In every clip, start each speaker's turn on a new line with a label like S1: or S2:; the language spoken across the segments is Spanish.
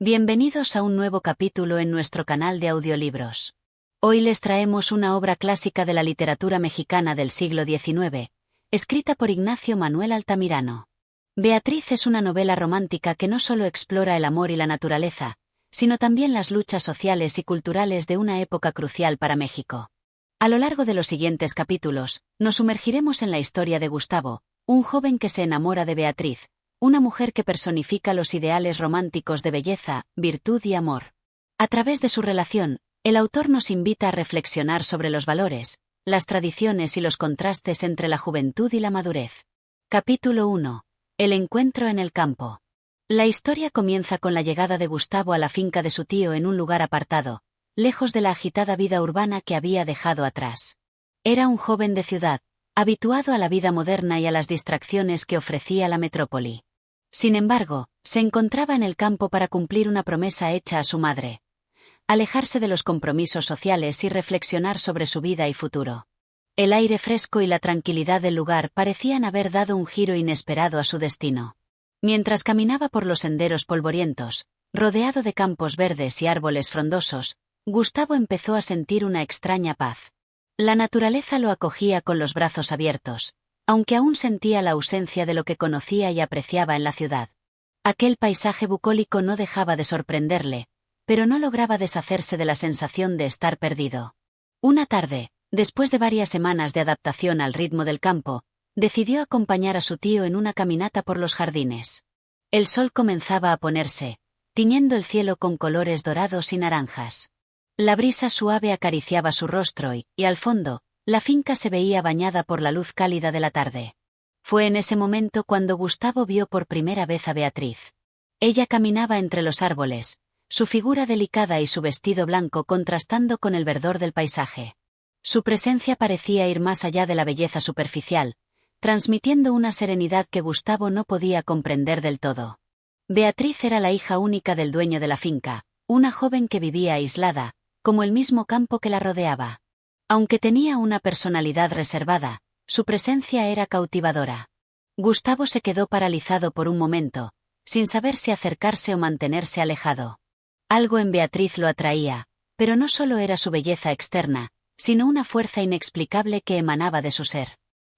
S1: Bienvenidos a un nuevo capítulo en nuestro canal de audiolibros. Hoy les traemos una obra clásica de la literatura mexicana del siglo XIX, escrita por Ignacio Manuel Altamirano. Beatriz es una novela romántica que no solo explora el amor y la naturaleza, sino también las luchas sociales y culturales de una época crucial para México. A lo largo de los siguientes capítulos, nos sumergiremos en la historia de Gustavo, un joven que se enamora de Beatriz, una mujer que personifica los ideales románticos de belleza, virtud y amor. A través de su relación, el autor nos invita a reflexionar sobre los valores, las tradiciones y los contrastes entre la juventud y la madurez. Capítulo 1. El encuentro en el campo. La historia comienza con la llegada de Gustavo a la finca de su tío en un lugar apartado, lejos de la agitada vida urbana que había dejado atrás. Era un joven de ciudad, habituado a la vida moderna y a las distracciones que ofrecía la metrópoli. Sin embargo, se encontraba en el campo para cumplir una promesa hecha a su madre: alejarse de los compromisos sociales y reflexionar sobre su vida y futuro. El aire fresco y la tranquilidad del lugar parecían haber dado un giro inesperado a su destino. Mientras caminaba por los senderos polvorientos, rodeado de campos verdes y árboles frondosos, Gustavo empezó a sentir una extraña paz. La naturaleza lo acogía con los brazos abiertos, aunque aún sentía la ausencia de lo que conocía y apreciaba en la ciudad. Aquel paisaje bucólico no dejaba de sorprenderle, pero no lograba deshacerse de la sensación de estar perdido. Una tarde, después de varias semanas de adaptación al ritmo del campo, decidió acompañar a su tío en una caminata por los jardines. El sol comenzaba a ponerse, tiñendo el cielo con colores dorados y naranjas. La brisa suave acariciaba su rostro y, al fondo, la finca se veía bañada por la luz cálida de la tarde. Fue en ese momento cuando Gustavo vio por primera vez a Beatriz. Ella caminaba entre los árboles, su figura delicada y su vestido blanco contrastando con el verdor del paisaje. Su presencia parecía ir más allá de la belleza superficial, transmitiendo una serenidad que Gustavo no podía comprender del todo. Beatriz era la hija única del dueño de la finca, una joven que vivía aislada, como el mismo campo que la rodeaba. Aunque tenía una personalidad reservada, su presencia era cautivadora. Gustavo se quedó paralizado por un momento, sin saber si acercarse o mantenerse alejado. Algo en Beatriz lo atraía, pero no solo era su belleza externa, sino una fuerza inexplicable que emanaba de su ser.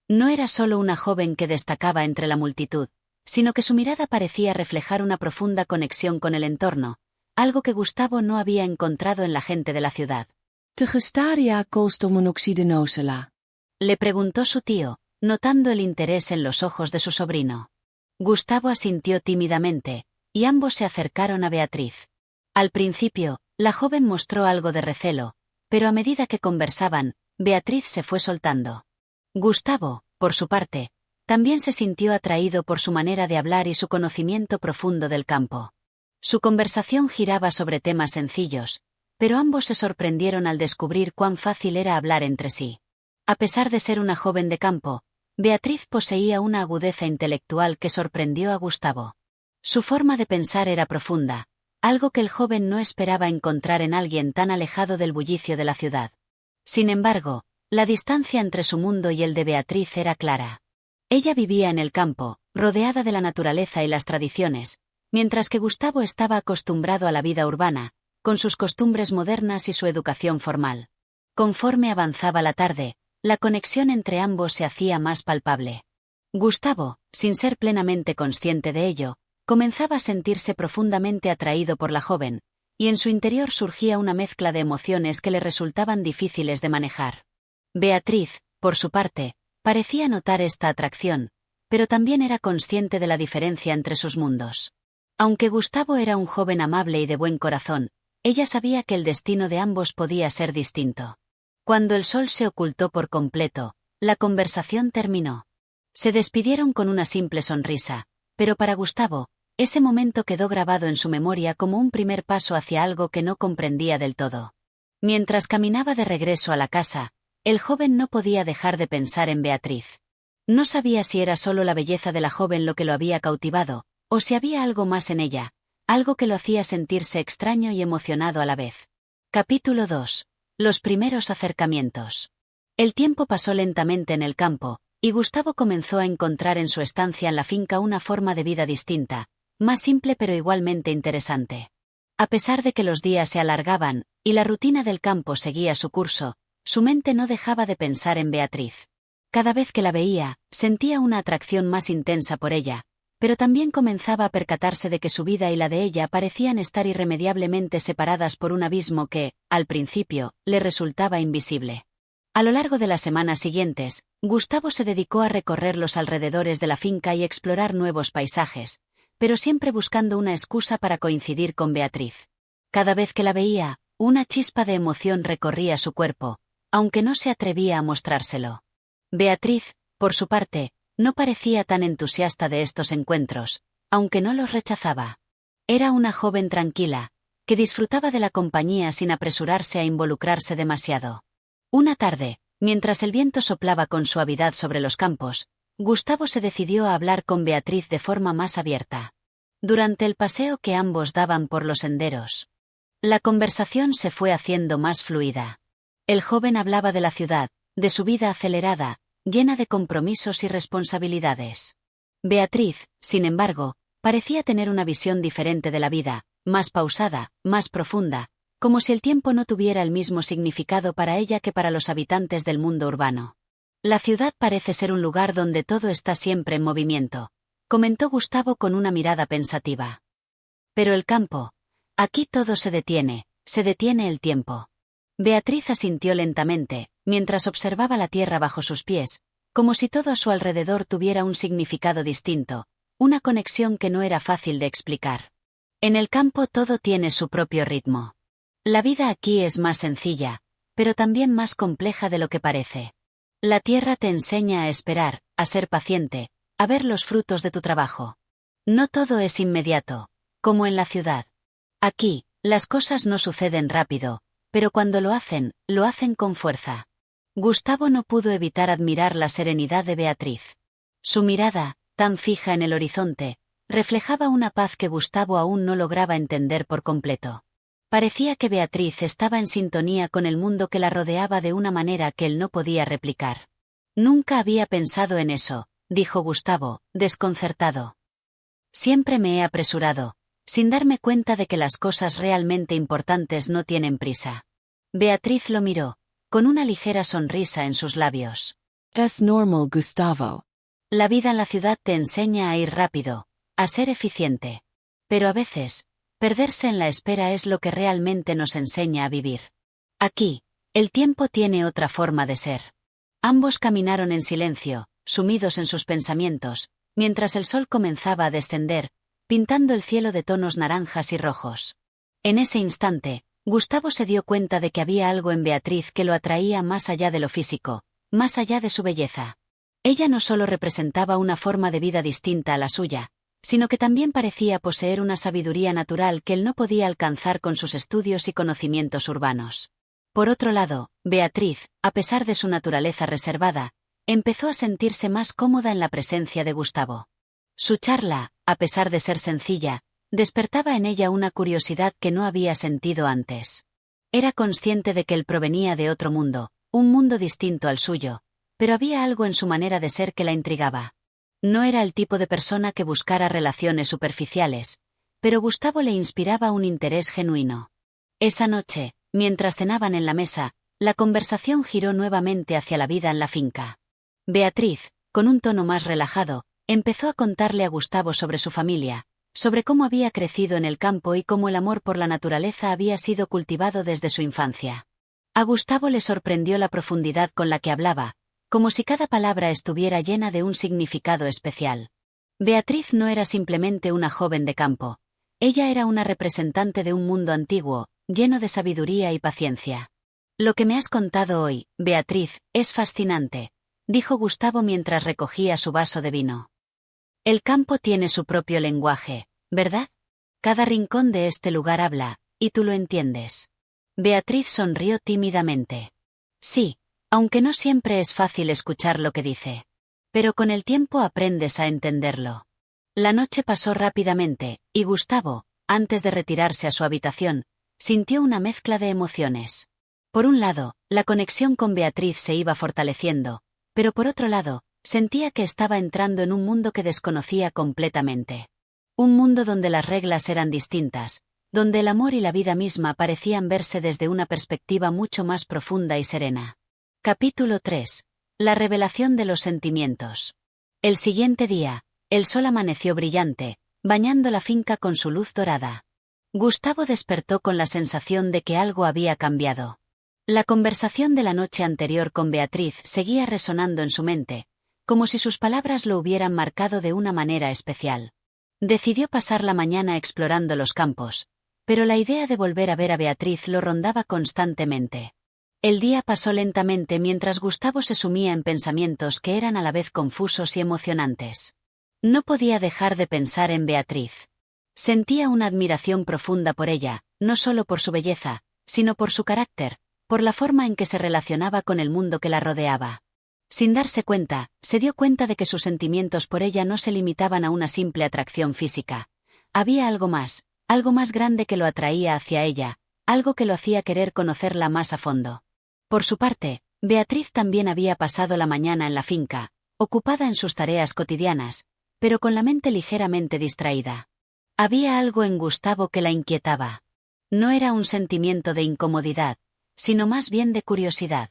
S1: No era solo una joven que destacaba entre la multitud, sino que su mirada parecía reflejar una profunda conexión con el entorno, algo que Gustavo no había encontrado en la gente de la ciudad.
S2: Te gestaria koolstofmonoxide-nosela.
S1: Le preguntó su tío, notando el interés en los ojos de su sobrino. Gustavo asintió tímidamente, y ambos se acercaron a Beatriz. Al principio, la joven mostró algo de recelo, pero a medida que conversaban, Beatriz se fue soltando. Gustavo, por su parte, también se sintió atraído por su manera de hablar y su conocimiento profundo del campo. Su conversación giraba sobre temas sencillos, pero ambos se sorprendieron al descubrir cuán fácil era hablar entre sí. A pesar de ser una joven de campo, Beatriz poseía una agudeza intelectual que sorprendió a Gustavo. Su forma de pensar era profunda, algo que el joven no esperaba encontrar en alguien tan alejado del bullicio de la ciudad. Sin embargo, la distancia entre su mundo y el de Beatriz era clara. Ella vivía en el campo, rodeada de la naturaleza y las tradiciones, mientras que Gustavo estaba acostumbrado a la vida urbana, con sus costumbres modernas y su educación formal. Conforme avanzaba la tarde, la conexión entre ambos se hacía más palpable. Gustavo, sin ser plenamente consciente de ello, comenzaba a sentirse profundamente atraído por la joven, y en su interior surgía una mezcla de emociones que le resultaban difíciles de manejar. Beatriz, por su parte, parecía notar esta atracción, pero también era consciente de la diferencia entre sus mundos. Aunque Gustavo era un joven amable y de buen corazón, ella sabía que el destino de ambos podía ser distinto. Cuando el sol se ocultó por completo, la conversación terminó. Se despidieron con una simple sonrisa, pero para Gustavo, ese momento quedó grabado en su memoria como un primer paso hacia algo que no comprendía del todo. Mientras caminaba de regreso a la casa, el joven no podía dejar de pensar en Beatriz. No sabía si era solo la belleza de la joven lo que lo había cautivado, o si había algo más en ella, algo que lo hacía sentirse extraño y emocionado a la vez. Capítulo 2. Los primeros acercamientos. El tiempo pasó lentamente en el campo, y Gustavo comenzó a encontrar en su estancia en la finca una forma de vida distinta, más simple pero igualmente interesante. A pesar de que los días se alargaban, y la rutina del campo seguía su curso, su mente no dejaba de pensar en Beatriz. Cada vez que la veía, sentía una atracción más intensa por ella, pero también comenzaba a percatarse de que su vida y la de ella parecían estar irremediablemente separadas por un abismo que, al principio, le resultaba invisible. A lo largo de las semanas siguientes, Gustavo se dedicó a recorrer los alrededores de la finca y explorar nuevos paisajes, pero siempre buscando una excusa para coincidir con Beatriz. Cada vez que la veía, una chispa de emoción recorría su cuerpo, aunque no se atrevía a mostrárselo. Beatriz, por su parte, no parecía tan entusiasta de estos encuentros, aunque no los rechazaba. Era una joven tranquila, que disfrutaba de la compañía sin apresurarse a involucrarse demasiado. Una tarde, mientras el viento soplaba con suavidad sobre los campos, Gustavo se decidió a hablar con Beatriz de forma más abierta. Durante el paseo que ambos daban por los senderos, la conversación se fue haciendo más fluida. El joven hablaba de la ciudad, de su vida acelerada, llena de compromisos y responsabilidades. Beatriz, sin embargo, parecía tener una visión diferente de la vida, más pausada, más profunda, como si el tiempo no tuviera el mismo significado para ella que para los habitantes del mundo urbano. La ciudad parece ser un lugar donde todo está siempre en movimiento, comentó Gustavo con una mirada pensativa. Pero el campo, aquí todo se detiene el tiempo. Beatriz asintió lentamente, mientras observaba la tierra bajo sus pies, como si todo a su alrededor tuviera un significado distinto, una conexión que no era fácil de explicar. En el campo todo tiene su propio ritmo. La vida aquí es más sencilla, pero también más compleja de lo que parece. La tierra te enseña a esperar, a ser paciente, a ver los frutos de tu trabajo. No todo es inmediato, como en la ciudad. Aquí, las cosas no suceden rápido, pero cuando lo hacen con fuerza. Gustavo no pudo evitar admirar la serenidad de Beatriz. Su mirada, tan fija en el horizonte, reflejaba una paz que Gustavo aún no lograba entender por completo. Parecía que Beatriz estaba en sintonía con el mundo que la rodeaba de una manera que él no podía replicar. Nunca había pensado en eso, dijo Gustavo, desconcertado. Siempre me he apresurado, sin darme cuenta de que las cosas realmente importantes no tienen prisa. Beatriz lo miró, con una ligera sonrisa en sus labios.
S2: Es normal, Gustavo.
S1: La vida en la ciudad te enseña a ir rápido, a ser eficiente. Pero a veces, perderse en la espera es lo que realmente nos enseña a vivir. Aquí, el tiempo tiene otra forma de ser. Ambos caminaron en silencio, sumidos en sus pensamientos, mientras el sol comenzaba a descender, pintando el cielo de tonos naranjas y rojos. En ese instante, Gustavo se dio cuenta de que había algo en Beatriz que lo atraía más allá de lo físico, más allá de su belleza. Ella no solo representaba una forma de vida distinta a la suya, sino que también parecía poseer una sabiduría natural que él no podía alcanzar con sus estudios y conocimientos urbanos. Por otro lado, Beatriz, a pesar de su naturaleza reservada, empezó a sentirse más cómoda en la presencia de Gustavo. Su charla, a pesar de ser sencilla, despertaba en ella una curiosidad que no había sentido antes. Era consciente de que él provenía de otro mundo, un mundo distinto al suyo, pero había algo en su manera de ser que la intrigaba. No era el tipo de persona que buscara relaciones superficiales, pero Gustavo le inspiraba un interés genuino. Esa noche, mientras cenaban en la mesa, la conversación giró nuevamente hacia la vida en la finca. Beatriz, con un tono más relajado, empezó a contarle a Gustavo sobre su familia, sobre cómo había crecido en el campo y cómo el amor por la naturaleza había sido cultivado desde su infancia. A Gustavo le sorprendió la profundidad con la que hablaba, como si cada palabra estuviera llena de un significado especial. Beatriz no era simplemente una joven de campo, ella era una representante de un mundo antiguo, lleno de sabiduría y paciencia. Lo que me has contado hoy, Beatriz, es fascinante, dijo Gustavo mientras recogía su vaso de vino. El campo tiene su propio lenguaje, ¿verdad? Cada rincón de este lugar habla, y tú lo entiendes. Beatriz sonrió tímidamente. Sí, aunque no siempre es fácil escuchar lo que dice. Pero con el tiempo aprendes a entenderlo. La noche pasó rápidamente, y Gustavo, antes de retirarse a su habitación, sintió una mezcla de emociones. Por un lado, la conexión con Beatriz se iba fortaleciendo, pero por otro lado, sentía que estaba entrando en un mundo que desconocía completamente. Un mundo donde las reglas eran distintas, donde el amor y la vida misma parecían verse desde una perspectiva mucho más profunda y serena. Capítulo 3. La revelación de los sentimientos. El siguiente día, el sol amaneció brillante, bañando la finca con su luz dorada. Gustavo despertó con la sensación de que algo había cambiado. La conversación de la noche anterior con Beatriz seguía resonando en su mente, como si sus palabras lo hubieran marcado de una manera especial. Decidió pasar la mañana explorando los campos, pero la idea de volver a ver a Beatriz lo rondaba constantemente. El día pasó lentamente mientras Gustavo se sumía en pensamientos que eran a la vez confusos y emocionantes. No podía dejar de pensar en Beatriz. Sentía una admiración profunda por ella, no solo por su belleza, sino por su carácter, por la forma en que se relacionaba con el mundo que la rodeaba. Sin darse cuenta, se dio cuenta de que sus sentimientos por ella no se limitaban a una simple atracción física. Había algo más grande que lo atraía hacia ella, algo que lo hacía querer conocerla más a fondo. Por su parte, Beatriz también había pasado la mañana en la finca, ocupada en sus tareas cotidianas, pero con la mente ligeramente distraída. Había algo en Gustavo que la inquietaba. No era un sentimiento de incomodidad, sino más bien de curiosidad.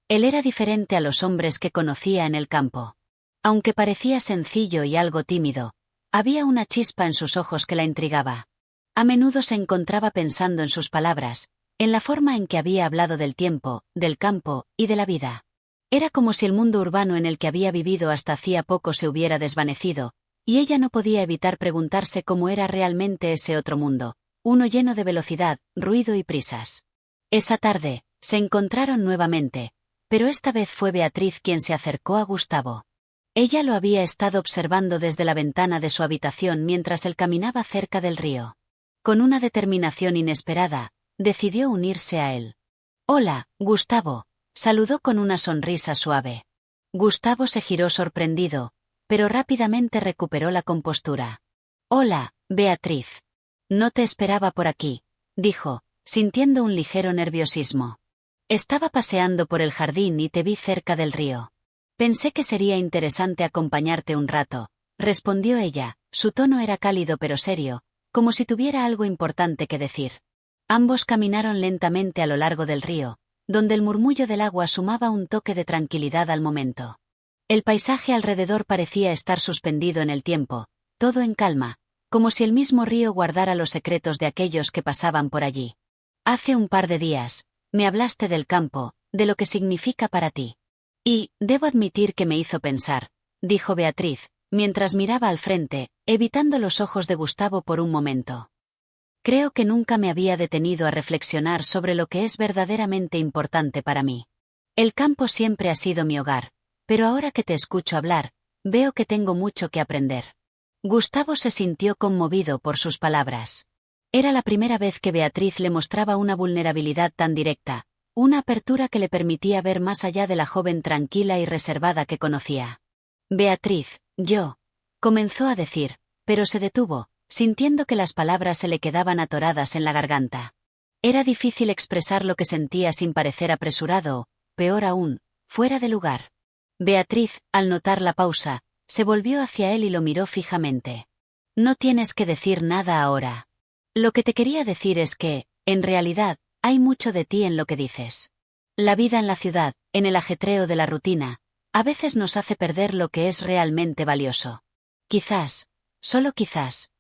S1: Él era diferente a los hombres que conocía en el campo. Aunque parecía sencillo y algo tímido, había una chispa en sus ojos que la intrigaba. A menudo se encontraba pensando en sus palabras, en la forma en que había hablado del tiempo, del campo y de la vida. Era como si el mundo urbano en el que había vivido hasta hacía poco se hubiera desvanecido, y ella no podía evitar preguntarse cómo era realmente ese otro mundo, uno lleno de velocidad, ruido y prisas. Esa tarde, se encontraron nuevamente, pero esta vez fue Beatriz quien se acercó a Gustavo. Ella lo había estado observando desde la ventana de su habitación mientras él caminaba cerca del río. Con una determinación inesperada, decidió unirse a él. «Hola, Gustavo», saludó con una sonrisa suave. Gustavo se giró sorprendido, pero rápidamente recuperó la compostura. «Hola, Beatriz. No te esperaba por aquí», dijo, sintiendo un ligero nerviosismo. «Estaba paseando por el jardín y te vi cerca del río. Pensé que sería interesante acompañarte un rato», respondió ella. Su tono era cálido pero serio, como si tuviera algo importante que decir. Ambos caminaron lentamente a lo largo del río, donde el murmullo del agua sumaba un toque de tranquilidad al momento. El paisaje alrededor parecía estar suspendido en el tiempo, todo en calma, como si el mismo río guardara los secretos de aquellos que pasaban por allí. «Hace un par de días, me hablaste del campo, de lo que significa para ti. Y, debo admitir que me hizo pensar», dijo Beatriz, mientras miraba al frente, evitando los ojos de Gustavo por un momento. «Creo que nunca me había detenido a reflexionar sobre lo que es verdaderamente importante para mí. El campo siempre ha sido mi hogar, pero ahora que te escucho hablar, veo que tengo mucho que aprender». Gustavo se sintió conmovido por sus palabras. Era la primera vez que Beatriz le mostraba una vulnerabilidad tan directa, una apertura que le permitía ver más allá de la joven tranquila y reservada que conocía. «Beatriz, comenzó a decir, pero se detuvo, sintiendo que las palabras se le quedaban atoradas en la garganta. Era difícil expresar lo que sentía sin parecer apresurado o, peor aún, fuera de lugar. Beatriz, al notar la pausa, se volvió hacia él y lo miró fijamente. «No tienes que decir nada ahora. Lo que te quería decir es que, en realidad, hay mucho de ti en lo que dices. La vida en la ciudad, en el ajetreo de la rutina, a veces nos hace perder lo que es realmente valioso. Quizás, solo quizás,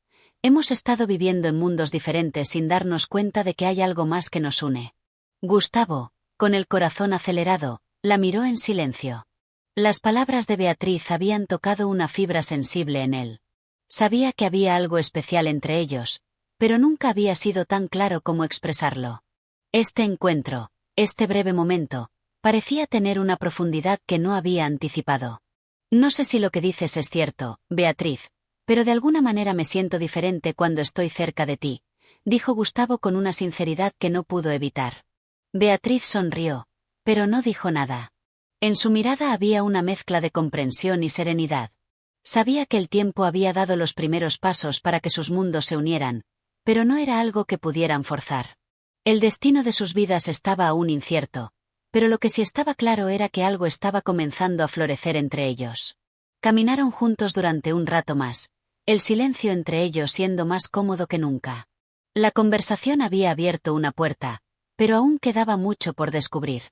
S1: hemos estado viviendo en mundos diferentes sin darnos cuenta de que hay algo más que nos une». Gustavo, con el corazón acelerado, la miró en silencio. Las palabras de Beatriz habían tocado una fibra sensible en él. Sabía que había algo especial entre ellos, pero nunca había sido tan claro como expresarlo. Este encuentro, este breve momento, parecía tener una profundidad que no había anticipado. «No sé si lo que dices es cierto, Beatriz, pero de alguna manera me siento diferente cuando estoy cerca de ti», dijo Gustavo con una sinceridad que no pudo evitar. Beatriz sonrió, pero no dijo nada. En su mirada había una mezcla de comprensión y serenidad. Sabía que el tiempo había dado los primeros pasos para que sus mundos se unieran, pero no era algo que pudieran forzar. El destino de sus vidas estaba aún incierto, pero lo que sí estaba claro era que algo estaba comenzando a florecer entre ellos. Caminaron juntos durante un rato más, el silencio entre ellos siendo más cómodo que nunca. La conversación había abierto una puerta, pero aún quedaba mucho por descubrir.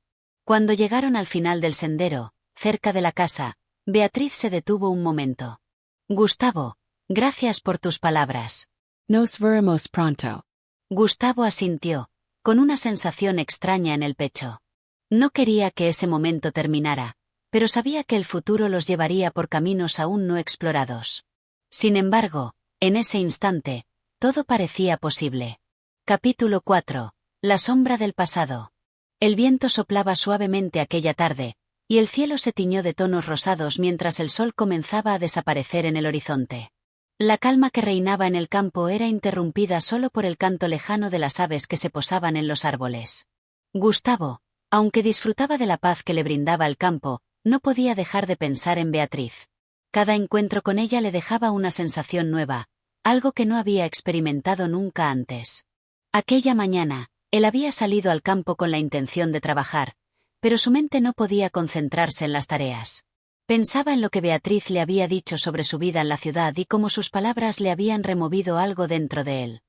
S1: Cuando llegaron al final del sendero, cerca de la casa, Beatriz se detuvo un momento. Gustavo, gracias por tus palabras.
S2: Nos veremos pronto.
S1: Gustavo asintió, con una sensación extraña en el pecho. No quería que ese momento terminara, pero sabía que el futuro los llevaría por caminos aún no explorados. Sin embargo, en ese instante, todo parecía posible. Capítulo 4. La sombra del pasado. El viento soplaba suavemente aquella tarde, y el cielo se tiñó de tonos rosados mientras el sol comenzaba a desaparecer en el horizonte. La calma que reinaba en el campo era interrumpida solo por el canto lejano de las aves que se posaban en los árboles. Gustavo, aunque disfrutaba de la paz que le brindaba el campo, no podía dejar de pensar en Beatriz. Cada encuentro con ella le dejaba una sensación nueva, algo que no había experimentado nunca antes. Aquella mañana, él había salido al campo con la intención de trabajar, pero su mente no podía concentrarse en las tareas. Pensaba en lo que Beatriz le había dicho sobre su vida en la ciudad y cómo sus palabras le habían removido algo dentro de él.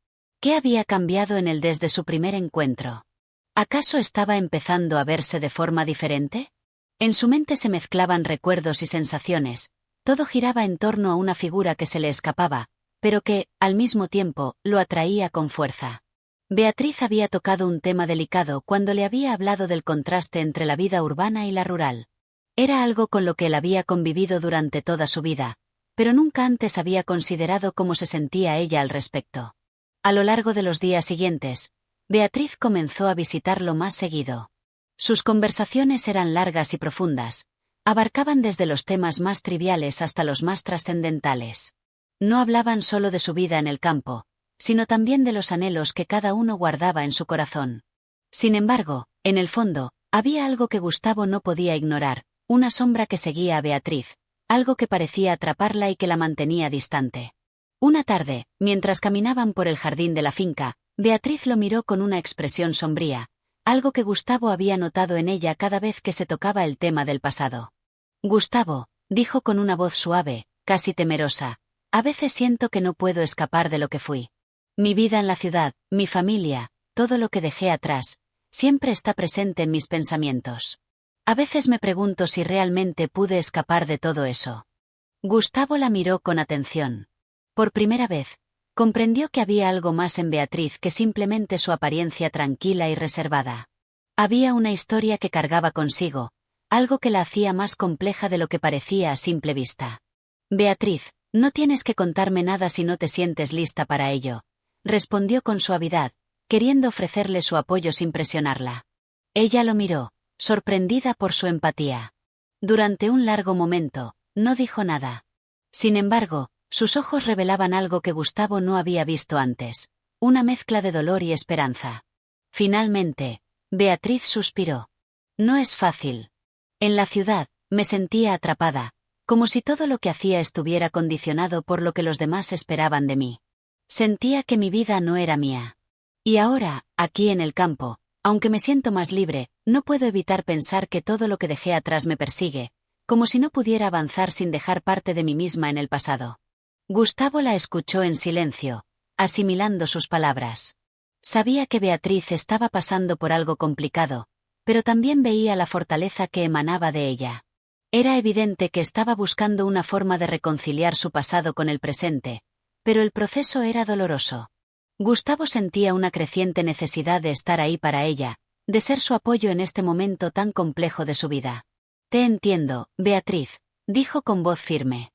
S1: ¿Qué había cambiado en él desde su primer encuentro? ¿Acaso estaba empezando a verse de forma diferente? En su mente se mezclaban recuerdos y sensaciones, todo giraba en torno a una figura que se le escapaba, pero que, al mismo tiempo, lo atraía con fuerza. Beatriz había tocado un tema delicado cuando le había hablado del contraste entre la vida urbana y la rural. Era algo con lo que él había convivido durante toda su vida, pero nunca antes había considerado cómo se sentía ella al respecto. A lo largo de los días siguientes, Beatriz comenzó a visitarlo más seguido. Sus conversaciones eran largas y profundas, abarcaban desde los temas más triviales hasta los más trascendentales. No hablaban solo de su vida en el campo, sino también de los anhelos que cada uno guardaba en su corazón. Sin embargo, en el fondo, había algo que Gustavo no podía ignorar, una sombra que seguía a Beatriz, algo que parecía atraparla y que la mantenía distante. Una tarde, mientras caminaban por el jardín de la finca, Beatriz lo miró con una expresión sombría, algo que Gustavo había notado en ella cada vez que se tocaba el tema del pasado. Gustavo, dijo con una voz suave, casi temerosa, a veces siento que no puedo escapar de lo que fui. Mi vida en la ciudad, mi familia, todo lo que dejé atrás, siempre está presente en mis pensamientos. A veces me pregunto si realmente pude escapar de todo eso. Gustavo la miró con atención. Por primera vez, comprendió que había algo más en Beatriz que simplemente su apariencia tranquila y reservada. Había una historia que cargaba consigo, algo que la hacía más compleja de lo que parecía a simple vista. Beatriz, no tienes que contarme nada si no te sientes lista para ello, respondió con suavidad, queriendo ofrecerle su apoyo sin presionarla. Ella lo miró, sorprendida por su empatía. Durante un largo momento, no dijo nada. Sin embargo, sus ojos revelaban algo que Gustavo no había visto antes, una mezcla de dolor y esperanza. Finalmente, Beatriz suspiró. No es fácil. En la ciudad, me sentía atrapada, como si todo lo que hacía estuviera condicionado por lo que los demás esperaban de mí. Sentía que mi vida no era mía. Y ahora, aquí en el campo, aunque me siento más libre, no puedo evitar pensar que todo lo que dejé atrás me persigue, como si no pudiera avanzar sin dejar parte de mí misma en el pasado. Gustavo la escuchó en silencio, asimilando sus palabras. Sabía que Beatriz estaba pasando por algo complicado, pero también veía la fortaleza que emanaba de ella. Era evidente que estaba buscando una forma de reconciliar su pasado con el presente, pero el proceso era doloroso. Gustavo sentía una creciente necesidad de estar ahí para ella, de ser su apoyo en este momento tan complejo de su vida. Te entiendo, Beatriz, dijo con voz firme.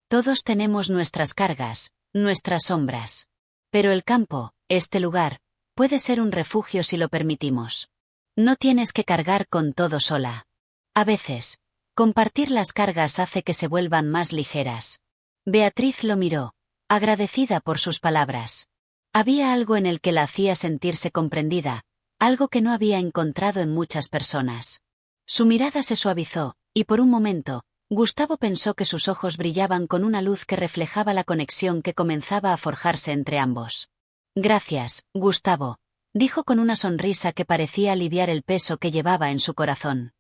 S1: Todos tenemos nuestras cargas, nuestras sombras. Pero el campo, este lugar, puede ser un refugio si lo permitimos. No tienes que cargar con todo sola. A veces, compartir las cargas hace que se vuelvan más ligeras. Beatriz lo miró, agradecida por sus palabras. Había algo en el que la hacía sentirse comprendida, algo que no había encontrado en muchas personas. Su mirada se suavizó, y por un momento, Gustavo pensó que sus ojos brillaban con una luz que reflejaba la conexión que comenzaba a forjarse entre ambos. Gracias, Gustavo, dijo con una sonrisa que parecía aliviar el peso que llevaba en su corazón.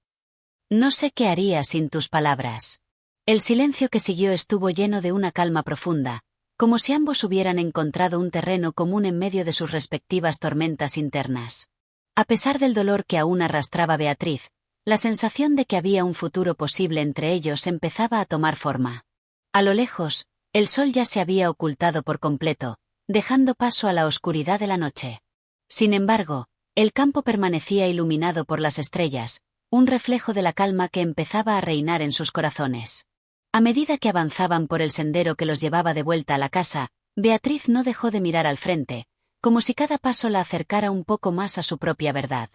S1: No sé qué haría sin tus palabras. El silencio que siguió estuvo lleno de una calma profunda, como si ambos hubieran encontrado un terreno común en medio de sus respectivas tormentas internas. A pesar del dolor que aún arrastraba Beatriz, la sensación de que había un futuro posible entre ellos empezaba a tomar forma. A lo lejos, el sol ya se había ocultado por completo, dejando paso a la oscuridad de la noche. Sin embargo, el campo permanecía iluminado por las estrellas, un reflejo de la calma que empezaba a reinar en sus corazones. A medida que avanzaban por el sendero que los llevaba de vuelta a la casa, Beatriz no dejó de mirar al frente, como si cada paso la acercara un poco más a su propia verdad.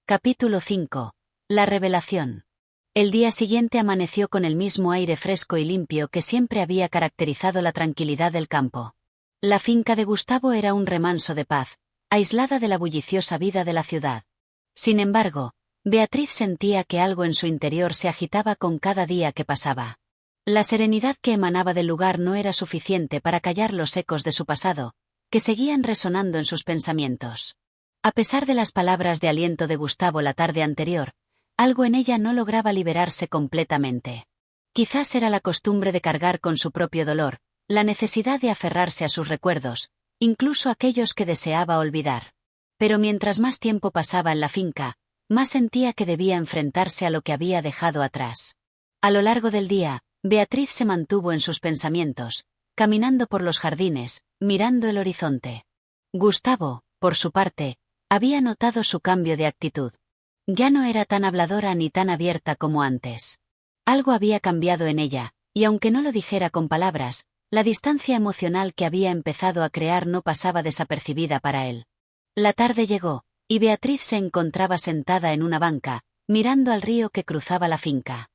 S1: Capítulo 5. La revelación. El día siguiente amaneció con el mismo aire fresco y limpio que siempre había caracterizado la tranquilidad del campo. La finca de Gustavo era un remanso de paz, aislada de la bulliciosa vida de la ciudad. Sin embargo, Beatriz sentía que algo en su interior se agitaba con cada día que pasaba. La serenidad que emanaba del lugar no era suficiente para callar los ecos de su pasado, que seguían resonando en sus pensamientos. A pesar de las palabras de aliento de Gustavo la tarde anterior, algo en ella no lograba liberarse completamente. Quizás era la costumbre de cargar con su propio dolor, la necesidad de aferrarse a sus recuerdos, incluso aquellos que deseaba olvidar. Pero mientras más tiempo pasaba en la finca, más sentía que debía enfrentarse a lo que había dejado atrás. A lo largo del día, Beatriz se mantuvo en sus pensamientos, caminando por los jardines, mirando el horizonte. Gustavo, por su parte, había notado su cambio de actitud. Ya no era tan habladora ni tan abierta como antes. Algo había cambiado en ella, y aunque no lo dijera con palabras, la distancia emocional que había empezado a crear no pasaba desapercibida para él. La tarde llegó, y Beatriz se encontraba sentada en una banca, mirando al río que cruzaba la finca.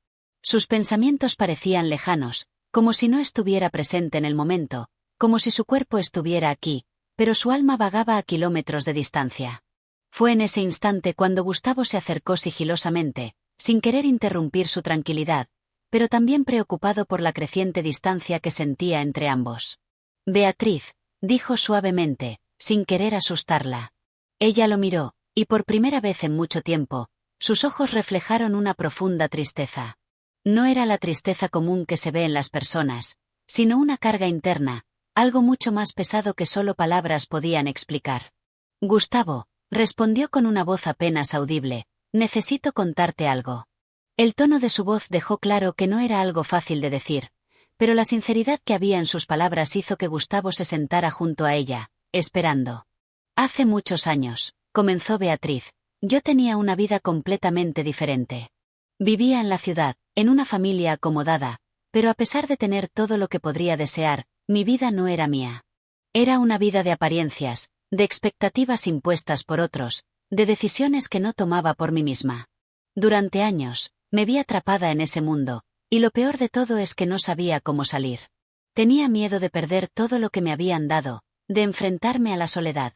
S1: Sus pensamientos parecían lejanos, como si no estuviera presente en el momento, como si su cuerpo estuviera aquí, pero su alma vagaba a kilómetros de distancia. Fue en ese instante cuando Gustavo se acercó sigilosamente, sin querer interrumpir su tranquilidad, pero también preocupado por la creciente distancia que sentía entre ambos. Beatriz, dijo suavemente, sin querer asustarla. Ella lo miró, y por primera vez en mucho tiempo, sus ojos reflejaron una profunda tristeza. No era la tristeza común que se ve en las personas, sino una carga interna, algo mucho más pesado que solo palabras podían explicar. Gustavo, respondió con una voz apenas audible, necesito contarte algo. El tono de su voz dejó claro que no era algo fácil de decir, pero la sinceridad que había en sus palabras hizo que Gustavo se sentara junto a ella, esperando. Hace muchos años, comenzó Beatriz, yo tenía una vida completamente diferente. Vivía en la ciudad, en una familia acomodada, pero a pesar de tener todo lo que podría desear, mi vida no era mía. Era una vida de apariencias, de expectativas impuestas por otros, de decisiones que no tomaba por mí misma. Durante años, me vi atrapada en ese mundo, y lo peor de todo es que no sabía cómo salir. Tenía miedo de perder todo lo que me habían dado, de enfrentarme a la soledad.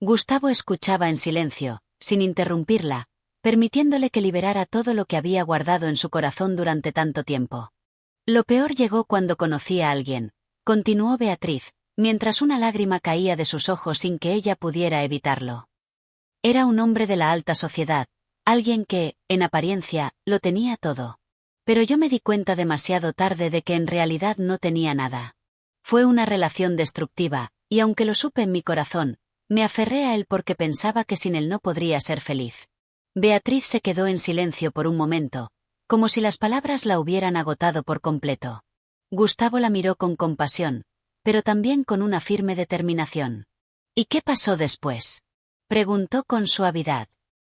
S1: Gustavo escuchaba en silencio, sin interrumpirla, permitiéndole que liberara todo lo que había guardado en su corazón durante tanto tiempo. Lo peor llegó cuando conocí a alguien, continuó Beatriz, mientras una lágrima caía de sus ojos sin que ella pudiera evitarlo. Era un hombre de la alta sociedad, alguien que, en apariencia, lo tenía todo. Pero yo me di cuenta demasiado tarde de que en realidad no tenía nada. Fue una relación destructiva, y aunque lo supe en mi corazón, me aferré a él porque pensaba que sin él no podría ser feliz. Beatriz se quedó en silencio por un momento, como si las palabras la hubieran agotado por completo. Gustavo la miró con compasión, pero también con una firme determinación. ¿Y qué pasó después?, preguntó con suavidad.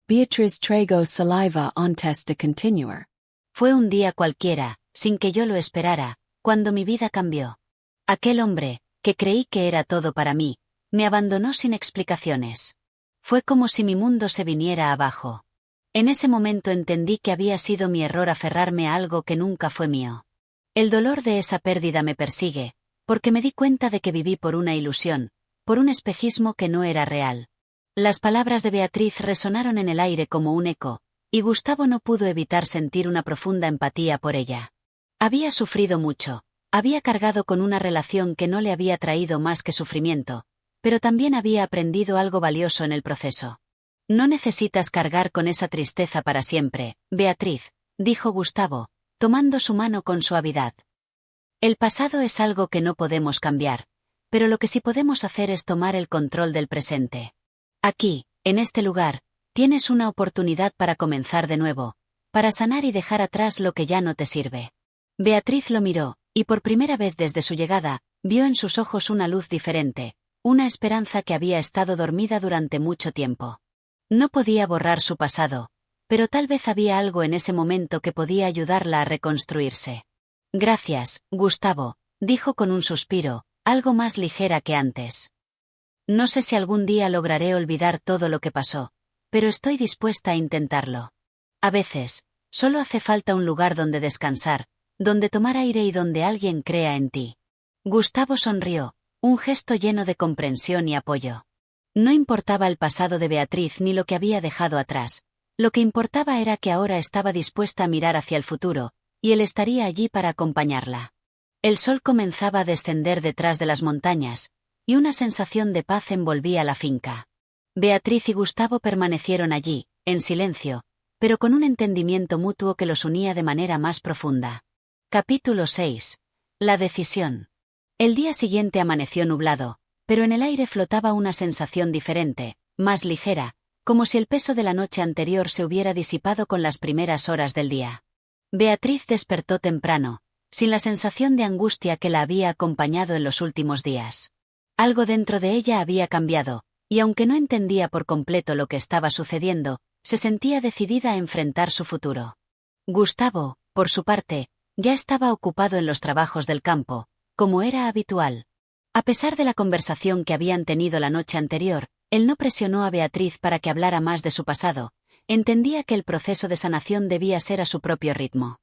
S2: Beatriz trago saliva antes de continuar.
S1: Fue un día cualquiera, sin que yo lo esperara, cuando mi vida cambió. Aquel hombre, que creí que era todo para mí, me abandonó sin explicaciones. Fue como si mi mundo se viniera abajo. En ese momento entendí que había sido mi error aferrarme a algo que nunca fue mío. El dolor de esa pérdida me persigue, porque me di cuenta de que viví por una ilusión, por un espejismo que no era real. Las palabras de Beatriz resonaron en el aire como un eco, y Gustavo no pudo evitar sentir una profunda empatía por ella. Había sufrido mucho, había cargado con una relación que no le había traído más que sufrimiento, pero también había aprendido algo valioso en el proceso. No necesitas cargar con esa tristeza para siempre, Beatriz, dijo Gustavo, tomando su mano con suavidad. El pasado es algo que no podemos cambiar, pero lo que sí podemos hacer es tomar el control del presente. Aquí, en este lugar, tienes una oportunidad para comenzar de nuevo, para sanar y dejar atrás lo que ya no te sirve. Beatriz lo miró, y por primera vez desde su llegada, vio en sus ojos una luz diferente, una esperanza que había estado dormida durante mucho tiempo. No podía borrar su pasado, pero tal vez había algo en ese momento que podía ayudarla a reconstruirse. Gracias, Gustavo, dijo con un suspiro, algo más ligera que antes. No sé si algún día lograré olvidar todo lo que pasó, pero estoy dispuesta a intentarlo. A veces, solo hace falta un lugar donde descansar, donde tomar aire y donde alguien crea en ti. Gustavo sonrió, un gesto lleno de comprensión y apoyo. No importaba el pasado de Beatriz ni lo que había dejado atrás, lo que importaba era que ahora estaba dispuesta a mirar hacia el futuro, y él estaría allí para acompañarla. El sol comenzaba a descender detrás de las montañas, y una sensación de paz envolvía la finca. Beatriz y Gustavo permanecieron allí, en silencio, pero con un entendimiento mutuo que los unía de manera más profunda. Capítulo 6. La decisión. El día siguiente amaneció nublado, pero en el aire flotaba una sensación diferente, más ligera, como si el peso de la noche anterior se hubiera disipado con las primeras horas del día. Beatriz despertó temprano, sin la sensación de angustia que la había acompañado en los últimos días. Algo dentro de ella había cambiado, y aunque no entendía por completo lo que estaba sucediendo, se sentía decidida a enfrentar su futuro. Gustavo, por su parte, ya estaba ocupado en los trabajos del campo, como era habitual. A pesar de la conversación que habían tenido la noche anterior, él no presionó a Beatriz para que hablara más de su pasado, entendía que el proceso de sanación debía ser a su propio ritmo.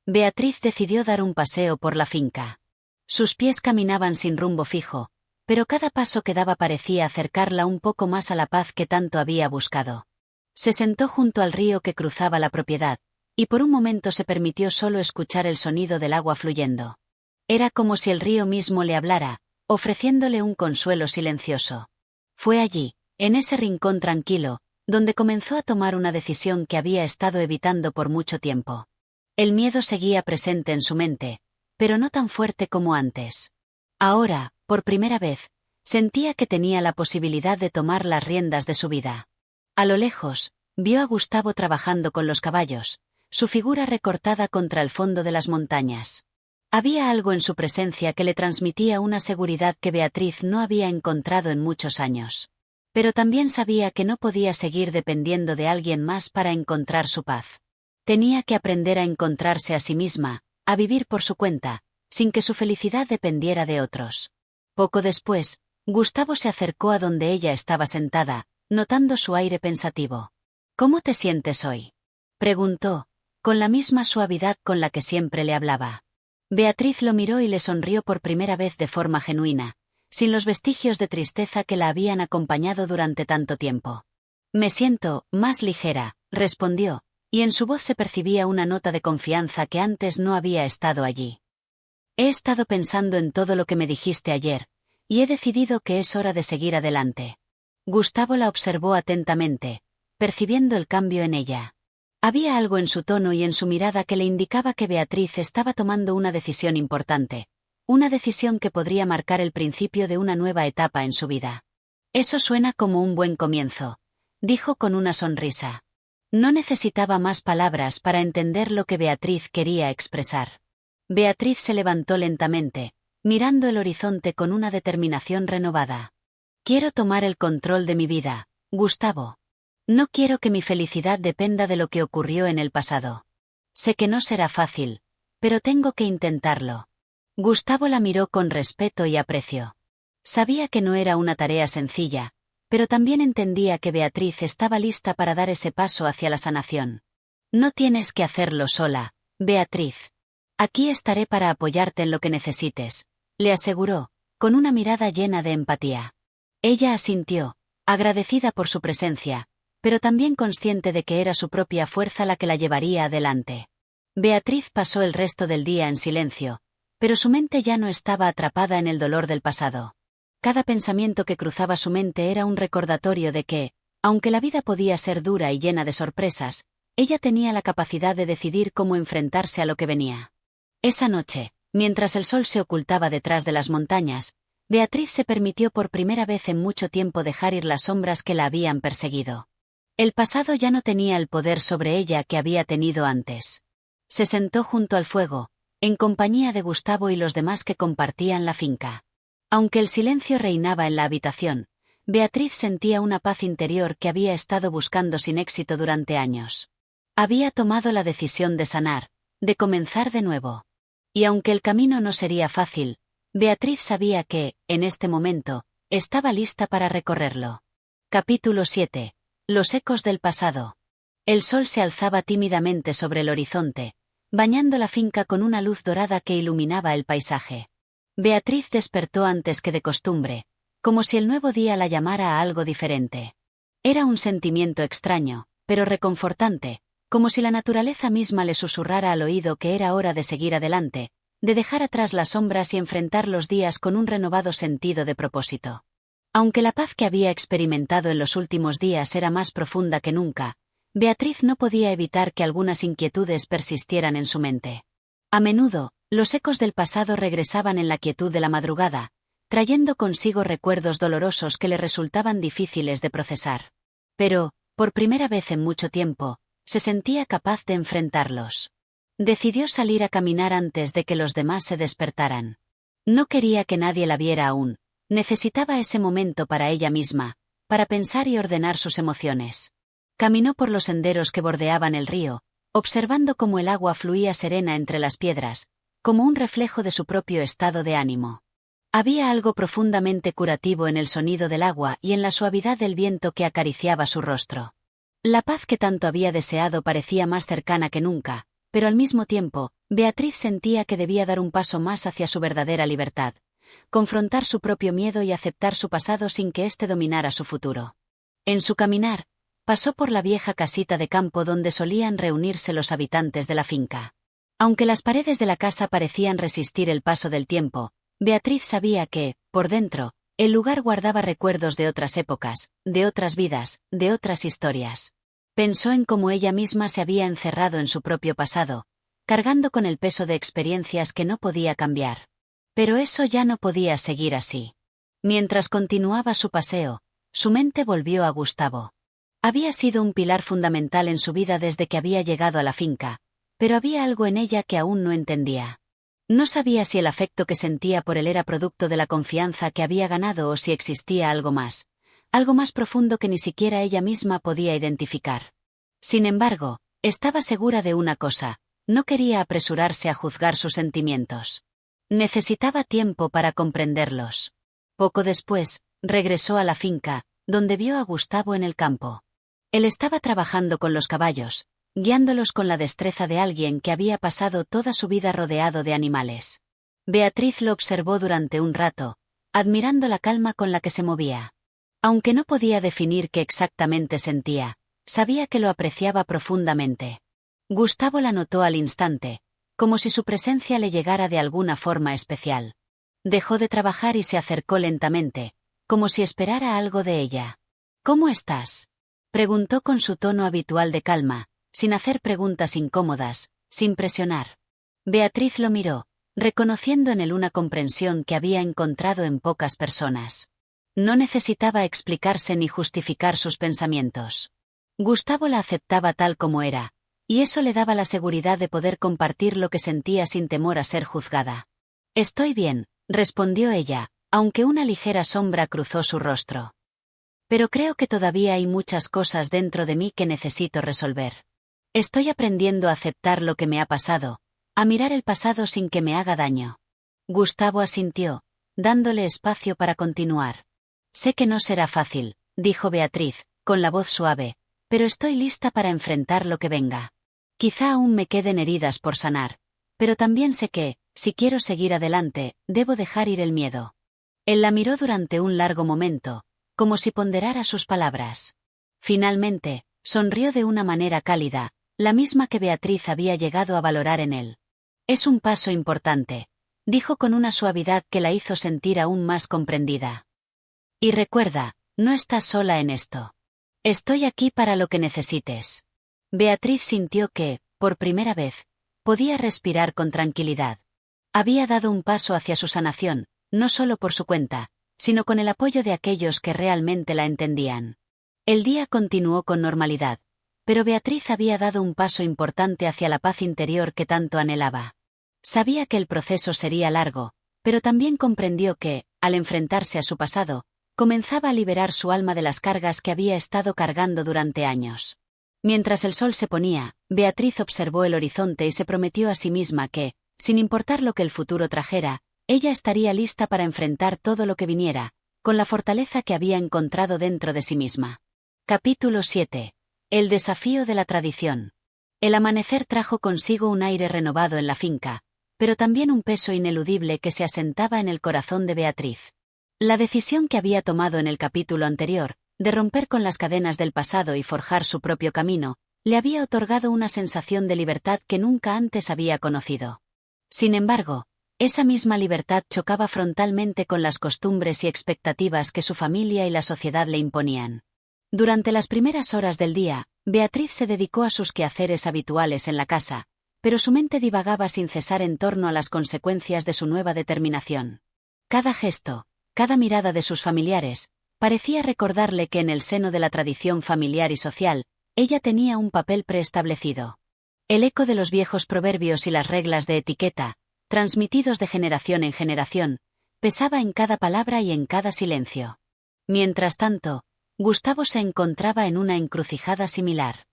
S1: Beatriz decidió dar un paseo por la finca. Sus pies caminaban sin rumbo fijo, pero cada paso que daba parecía acercarla un poco más a la paz que tanto había buscado. Se sentó junto al río que cruzaba la propiedad, y por un momento se permitió solo escuchar el sonido del agua fluyendo. Era como si el río mismo le hablara, ofreciéndole un consuelo silencioso. Fue allí, en ese rincón tranquilo, donde comenzó a tomar una decisión que había estado evitando por mucho tiempo. El miedo seguía presente en su mente, pero no tan fuerte como antes. Ahora, por primera vez, sentía que tenía la posibilidad de tomar las riendas de su vida. A lo lejos, vio a Gustavo trabajando con los caballos, su figura recortada contra el fondo de las montañas. Había algo en su presencia que le transmitía una seguridad que Beatriz no había encontrado en muchos años. Pero también sabía que no podía seguir dependiendo de alguien más para encontrar su paz. Tenía que aprender a encontrarse a sí misma, a vivir por su cuenta, sin que su felicidad dependiera de otros. Poco después, Gustavo se acercó a donde ella estaba sentada, notando su aire pensativo. «¿Cómo te sientes hoy?», preguntó, con la misma suavidad con la que siempre le hablaba. Beatriz lo miró y le sonrió por primera vez de forma genuina, sin los vestigios de tristeza que la habían acompañado durante tanto tiempo. «Me siento más ligera», respondió, y en su voz se percibía una nota de confianza que antes no había estado allí. «He estado pensando en todo lo que me dijiste ayer, y he decidido que es hora de seguir adelante». Gustavo la observó atentamente, percibiendo el cambio en ella. Había algo en su tono y en su mirada que le indicaba que Beatriz estaba tomando una decisión importante, una decisión que podría marcar el principio de una nueva etapa en su vida. «Eso suena como un buen comienzo», dijo con una sonrisa. No necesitaba más palabras para entender lo que Beatriz quería expresar. Beatriz se levantó lentamente, mirando el horizonte con una determinación renovada. «Quiero tomar el control de mi vida, Gustavo. No quiero que mi felicidad dependa de lo que ocurrió en el pasado. Sé que no será fácil, pero tengo que intentarlo». Gustavo la miró con respeto y aprecio. Sabía que no era una tarea sencilla, pero también entendía que Beatriz estaba lista para dar ese paso hacia la sanación. «No tienes que hacerlo sola, Beatriz. Aquí estaré para apoyarte en lo que necesites», le aseguró, con una mirada llena de empatía. Ella asintió, agradecida por su presencia, pero también consciente de que era su propia fuerza la que la llevaría adelante. Beatriz pasó el resto del día en silencio, pero su mente ya no estaba atrapada en el dolor del pasado. Cada pensamiento que cruzaba su mente era un recordatorio de que, aunque la vida podía ser dura y llena de sorpresas, ella tenía la capacidad de decidir cómo enfrentarse a lo que venía. Esa noche, mientras el sol se ocultaba detrás de las montañas, Beatriz se permitió por primera vez en mucho tiempo dejar ir las sombras que la habían perseguido. El pasado ya no tenía el poder sobre ella que había tenido antes. Se sentó junto al fuego, en compañía de Gustavo y los demás que compartían la finca. Aunque el silencio reinaba en la habitación, Beatriz sentía una paz interior que había estado buscando sin éxito durante años. Había tomado la decisión de sanar, de comenzar de nuevo. Y aunque el camino no sería fácil, Beatriz sabía que, en este momento, estaba lista para recorrerlo. Capítulo 7. Los ecos del pasado. El sol se alzaba tímidamente sobre el horizonte, bañando la finca con una luz dorada que iluminaba el paisaje. Beatriz despertó antes que de costumbre, como si el nuevo día la llamara a algo diferente. Era un sentimiento extraño, pero reconfortante, como si la naturaleza misma le susurrara al oído que era hora de seguir adelante, de dejar atrás las sombras y enfrentar los días con un renovado sentido de propósito. Aunque la paz que había experimentado en los últimos días era más profunda que nunca, Beatriz no podía evitar que algunas inquietudes persistieran en su mente. A menudo, los ecos del pasado regresaban en la quietud de la madrugada, trayendo consigo recuerdos dolorosos que le resultaban difíciles de procesar. Pero, por primera vez en mucho tiempo, se sentía capaz de enfrentarlos. Decidió salir a caminar antes de que los demás se despertaran. No quería que nadie la viera aún, necesitaba ese momento para ella misma, para pensar y ordenar sus emociones. Caminó por los senderos que bordeaban el río, observando cómo el agua fluía serena entre las piedras, como un reflejo de su propio estado de ánimo. Había algo profundamente curativo en el sonido del agua y en la suavidad del viento que acariciaba su rostro. La paz que tanto había deseado parecía más cercana que nunca, pero al mismo tiempo, Beatriz sentía que debía dar un paso más hacia su verdadera libertad, confrontar su propio miedo y aceptar su pasado sin que éste dominara su futuro. En su caminar, pasó por la vieja casita de campo donde solían reunirse los habitantes de la finca. Aunque las paredes de la casa parecían resistir el paso del tiempo, Beatriz sabía que, por dentro, el lugar guardaba recuerdos de otras épocas, de otras vidas, de otras historias. Pensó en cómo ella misma se había encerrado en su propio pasado, cargando con el peso de experiencias que no podía cambiar. Pero eso ya no podía seguir así. Mientras continuaba su paseo, su mente volvió a Gustavo. Había sido un pilar fundamental en su vida desde que había llegado a la finca, pero había algo en ella que aún no entendía. No sabía si el afecto que sentía por él era producto de la confianza que había ganado o si existía algo más profundo que ni siquiera ella misma podía identificar. Sin embargo, estaba segura de una cosa, no quería apresurarse a juzgar sus sentimientos. Necesitaba tiempo para comprenderlos. Poco después, regresó a la finca, donde vio a Gustavo en el campo. Él estaba trabajando con los caballos, guiándolos con la destreza de alguien que había pasado toda su vida rodeado de animales. Beatriz lo observó durante un rato, admirando la calma con la que se movía. Aunque no podía definir qué exactamente sentía, sabía que lo apreciaba profundamente. Gustavo la notó al instante, como si su presencia le llegara de alguna forma especial. Dejó de trabajar y se acercó lentamente, como si esperara algo de ella. «¿Cómo estás?», preguntó con su tono habitual de calma, sin hacer preguntas incómodas, sin presionar. Beatriz lo miró, reconociendo en él una comprensión que había encontrado en pocas personas. No necesitaba explicarse ni justificar sus pensamientos. Gustavo la aceptaba tal como era, y eso le daba la seguridad de poder compartir lo que sentía sin temor a ser juzgada. «Estoy bien», respondió ella, aunque una ligera sombra cruzó su rostro. «Pero creo que todavía hay muchas cosas dentro de mí que necesito resolver. Estoy aprendiendo a aceptar lo que me ha pasado, a mirar el pasado sin que me haga daño». Gustavo asintió, dándole espacio para continuar. «Sé que no será fácil», dijo Beatriz, con la voz suave, «pero estoy lista para enfrentar lo que venga. Quizá aún me queden heridas por sanar, pero también sé que, si quiero seguir adelante, debo dejar ir el miedo». Él la miró durante un largo momento, como si ponderara sus palabras. Finalmente, sonrió de una manera cálida, la misma que Beatriz había llegado a valorar en él. «Es un paso importante», dijo con una suavidad que la hizo sentir aún más comprendida. «Y recuerda, no estás sola en esto. Estoy aquí para lo que necesites». Beatriz sintió que, por primera vez, podía respirar con tranquilidad. Había dado un paso hacia su sanación, no solo por su cuenta, sino con el apoyo de aquellos que realmente la entendían. El día continuó con normalidad, pero Beatriz había dado un paso importante hacia la paz interior que tanto anhelaba. Sabía que el proceso sería largo, pero también comprendió que, al enfrentarse a su pasado, comenzaba a liberar su alma de las cargas que había estado cargando durante años. Mientras el sol se ponía, Beatriz observó el horizonte y se prometió a sí misma que, sin importar lo que el futuro trajera, ella estaría lista para enfrentar todo lo que viniera, con la fortaleza que había encontrado dentro de sí misma. Capítulo 7. El desafío de la tradición. El amanecer trajo consigo un aire renovado en la finca, pero también un peso ineludible que se asentaba en el corazón de Beatriz. La decisión que había tomado en el capítulo anterior, de romper con las cadenas del pasado y forjar su propio camino, le había otorgado una sensación de libertad que nunca antes había conocido. Sin embargo, esa misma libertad chocaba frontalmente con las costumbres y expectativas que su familia y la sociedad le imponían. Durante las primeras horas del día, Beatriz se dedicó a sus quehaceres habituales en la casa, pero su mente divagaba sin cesar en torno a las consecuencias de su nueva determinación. Cada gesto, cada mirada de sus familiares, parecía recordarle que en el seno de la tradición familiar y social, ella tenía un papel preestablecido. El eco de los viejos proverbios y las reglas de etiqueta, transmitidos de generación en generación, pesaba en cada palabra y en cada silencio. Mientras tanto, Gustavo se encontraba en una encrucijada similar.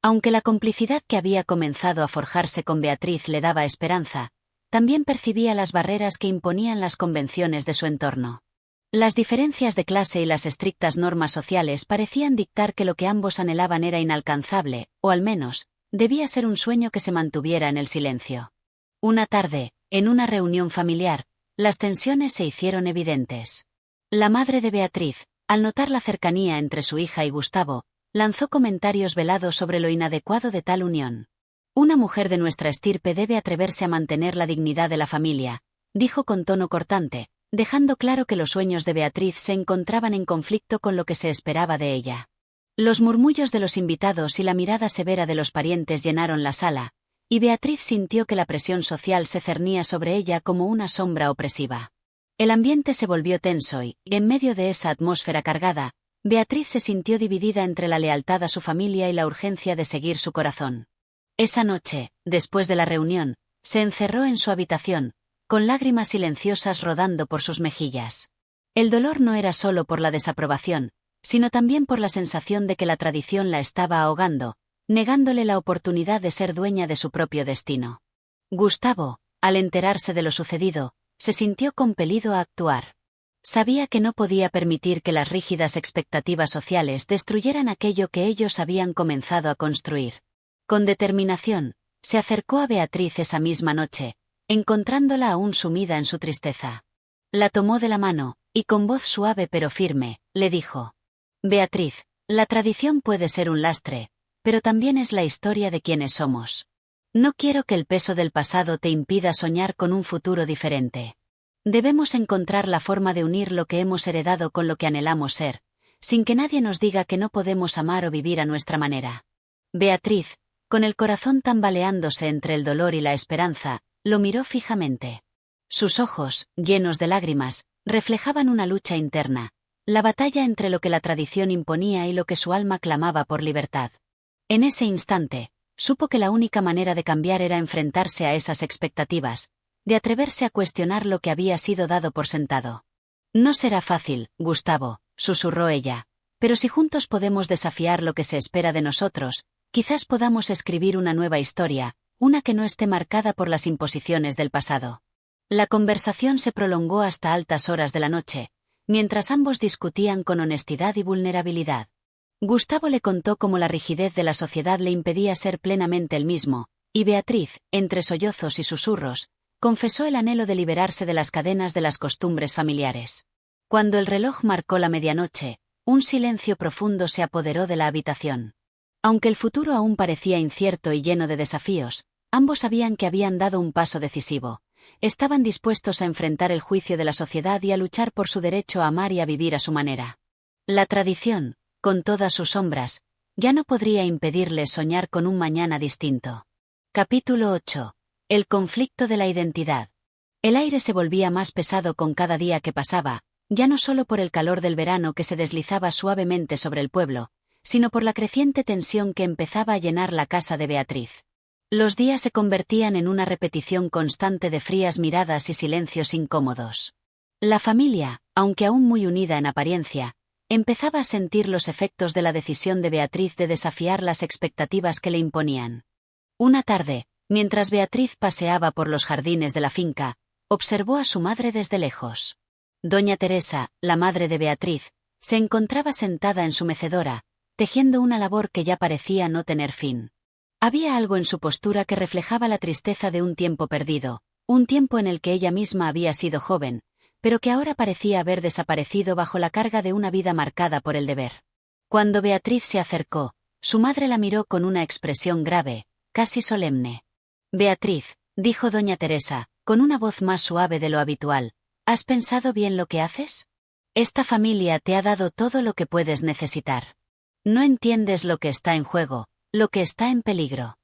S1: Aunque la complicidad que había comenzado a forjarse con Beatriz le daba esperanza, también percibía las barreras que imponían las convenciones de su entorno. Las diferencias de clase y las estrictas normas sociales parecían dictar que lo que ambos anhelaban era inalcanzable, o al menos, debía ser un sueño que se mantuviera en el silencio. Una tarde, en una reunión familiar, las tensiones se hicieron evidentes. La madre de Beatriz, al notar la cercanía entre su hija y Gustavo, lanzó comentarios velados sobre lo inadecuado de tal unión. Una mujer de nuestra estirpe debe atreverse a mantener la dignidad de la familia, dijo con tono cortante, dejando claro que los sueños de Beatriz se encontraban en conflicto con lo que se esperaba de ella. Los murmullos de los invitados y la mirada severa de los parientes llenaron la sala, y Beatriz sintió que la presión social se cernía sobre ella como una sombra opresiva. El ambiente se volvió tenso y, en medio de esa atmósfera cargada, Beatriz se sintió dividida entre la lealtad a su familia y la urgencia de seguir su corazón. Esa noche, después de la reunión, se encerró en su habitación, con lágrimas silenciosas rodando por sus mejillas. El dolor no era solo por la desaprobación, sino también por la sensación de que la tradición la estaba ahogando, negándole la oportunidad de ser dueña de su propio destino. Gustavo, al enterarse de lo sucedido, se sintió compelido a actuar. Sabía que no podía permitir que las rígidas expectativas sociales destruyeran aquello que ellos habían comenzado a construir. Con determinación, se acercó a Beatriz esa misma noche, encontrándola aún sumida en su tristeza. La tomó de la mano, y con voz suave pero firme, le dijo: «Beatriz, la tradición puede ser un lastre, pero también es la historia de quienes somos. No quiero que el peso del pasado te impida soñar con un futuro diferente. Debemos encontrar la forma de unir lo que hemos heredado con lo que anhelamos ser, sin que nadie nos diga que no podemos amar o vivir a nuestra manera». Beatriz, con el corazón tambaleándose entre el dolor y la esperanza, lo miró fijamente. Sus ojos, llenos de lágrimas, reflejaban una lucha interna, la batalla entre lo que la tradición imponía y lo que su alma clamaba por libertad. En ese instante, supo que la única manera de cambiar era enfrentarse a esas expectativas, de atreverse a cuestionar lo que había sido dado por sentado. «No será fácil, Gustavo», susurró ella, «pero si juntos podemos desafiar lo que se espera de nosotros, quizás podamos escribir una nueva historia, una que no esté marcada por las imposiciones del pasado». La conversación se prolongó hasta altas horas de la noche, mientras ambos discutían con honestidad y vulnerabilidad. Gustavo le contó cómo la rigidez de la sociedad le impedía ser plenamente el mismo, y Beatriz, entre sollozos y susurros, confesó el anhelo de liberarse de las cadenas de las costumbres familiares. Cuando el reloj marcó la medianoche, un silencio profundo se apoderó de la habitación. Aunque el futuro aún parecía incierto y lleno de desafíos, ambos sabían que habían dado un paso decisivo. Estaban dispuestos a enfrentar el juicio de la sociedad y a luchar por su derecho a amar y a vivir a su manera. La tradición, con todas sus sombras, ya no podría impedirles soñar con un mañana distinto. Capítulo 8. El conflicto de la identidad. El aire se volvía más pesado con cada día que pasaba, ya no solo por el calor del verano que se deslizaba suavemente sobre el pueblo, sino por la creciente tensión que empezaba a llenar la casa de Beatriz. Los días se convertían en una repetición constante de frías miradas y silencios incómodos. La familia, aunque aún muy unida en apariencia, empezaba a sentir los efectos de la decisión de Beatriz de desafiar las expectativas que le imponían. Una tarde, mientras Beatriz paseaba por los jardines de la finca, observó a su madre desde lejos. Doña Teresa, la madre de Beatriz, se encontraba sentada en su mecedora, tejiendo una labor que ya parecía no tener fin. Había algo en su postura que reflejaba la tristeza de un tiempo perdido, un tiempo en el que ella misma había sido joven, pero que ahora parecía haber desaparecido bajo la carga de una vida marcada por el deber. Cuando Beatriz se acercó, su madre la miró con una expresión grave, casi solemne. «Beatriz», dijo doña Teresa, con una voz más suave de lo habitual, «¿has pensado bien lo que haces? Esta familia te ha dado todo lo que puedes necesitar. No entiendes lo que está en juego, lo que está en peligro.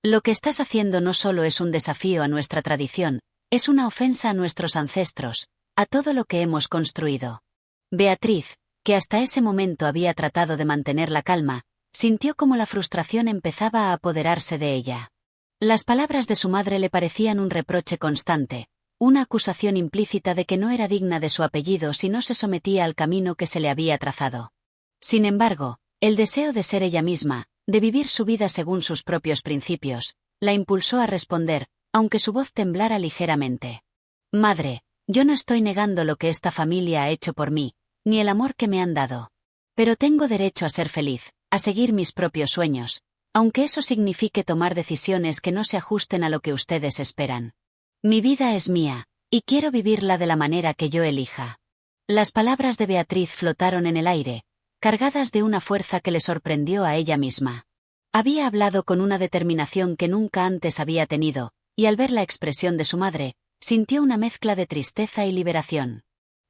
S1: Lo que estás haciendo no solo es un desafío a nuestra tradición, es una ofensa a nuestros ancestros, a todo lo que hemos construido». Beatriz, que hasta ese momento había tratado de mantener la calma, sintió como la frustración empezaba a apoderarse de ella. Las palabras de su madre le parecían un reproche constante, una acusación implícita de que no era digna de su apellido si no se sometía al camino que se le había trazado. Sin embargo, el deseo de ser ella misma, de vivir su vida según sus propios principios, la impulsó a responder, aunque su voz temblara ligeramente. «Madre, yo no estoy negando lo que esta familia ha hecho por mí, ni el amor que me han dado. Pero tengo derecho a ser feliz, a seguir mis propios sueños, aunque eso signifique tomar decisiones que no se ajusten a lo que ustedes esperan. Mi vida es mía, y quiero vivirla de la manera que yo elija». Las palabras de Beatriz flotaron en el aire, cargadas de una fuerza que le sorprendió a ella misma. Había hablado con una determinación que nunca antes había tenido, y al ver la expresión de su madre, sintió una mezcla de tristeza y liberación.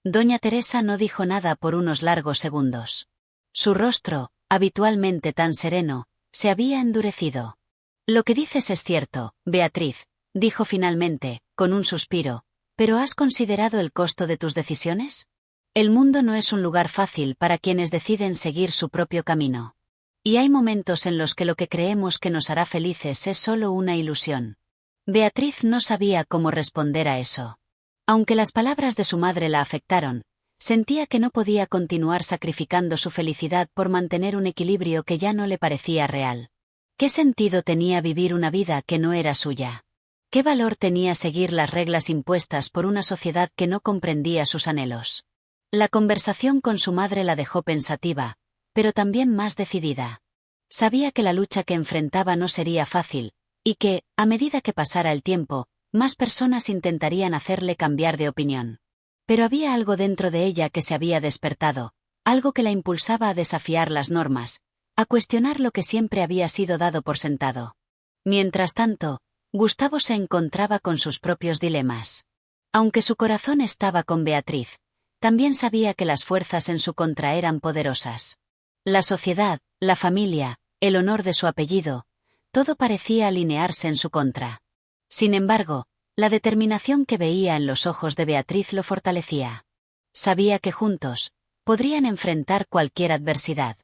S1: Doña Teresa no dijo nada por unos largos segundos. Su rostro, habitualmente tan sereno, se había endurecido. «Lo que dices es cierto, Beatriz», dijo finalmente, con un suspiro, «¿pero has considerado el costo de tus decisiones? El mundo no es un lugar fácil para quienes deciden seguir su propio camino. Y hay momentos en los que lo que creemos que nos hará felices es solo una ilusión». Beatriz no sabía cómo responder a eso. Aunque las palabras de su madre la afectaron, sentía que no podía continuar sacrificando su felicidad por mantener un equilibrio que ya no le parecía real. ¿Qué sentido tenía vivir una vida que no era suya? ¿Qué valor tenía seguir las reglas impuestas por una sociedad que no comprendía sus anhelos? La conversación con su madre la dejó pensativa, pero también más decidida. Sabía que la lucha que enfrentaba no sería fácil, y que, a medida que pasara el tiempo, más personas intentarían hacerle cambiar de opinión. Pero había algo dentro de ella que se había despertado, algo que la impulsaba a desafiar las normas, a cuestionar lo que siempre había sido dado por sentado. Mientras tanto, Gustavo se encontraba con sus propios dilemas. Aunque su corazón estaba con Beatriz, también sabía que las fuerzas en su contra eran poderosas. La sociedad, la familia, el honor de su apellido, todo parecía alinearse en su contra. Sin embargo, la determinación que veía en los ojos de Beatriz lo fortalecía. Sabía que juntos podrían enfrentar cualquier adversidad.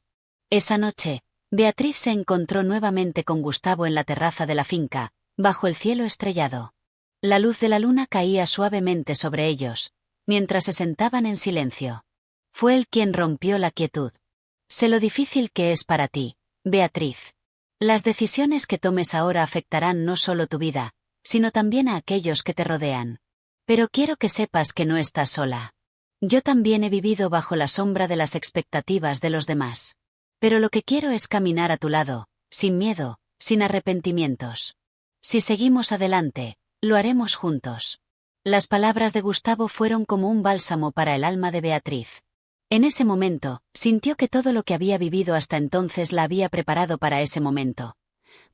S1: Esa noche, Beatriz se encontró nuevamente con Gustavo en la terraza de la finca, bajo el cielo estrellado. La luz de la luna caía suavemente sobre ellos, mientras se sentaban en silencio. Fue él quien rompió la quietud. «Sé lo difícil que es para ti, Beatriz. Las decisiones que tomes ahora afectarán no solo tu vida, sino también a aquellos que te rodean. Pero quiero que sepas que no estás sola. Yo también he vivido bajo la sombra de las expectativas de los demás. Pero lo que quiero es caminar a tu lado, sin miedo, sin arrepentimientos. Si seguimos adelante, lo haremos juntos». Las palabras de Gustavo fueron como un bálsamo para el alma de Beatriz. En ese momento, sintió que todo lo que había vivido hasta entonces la había preparado para ese momento.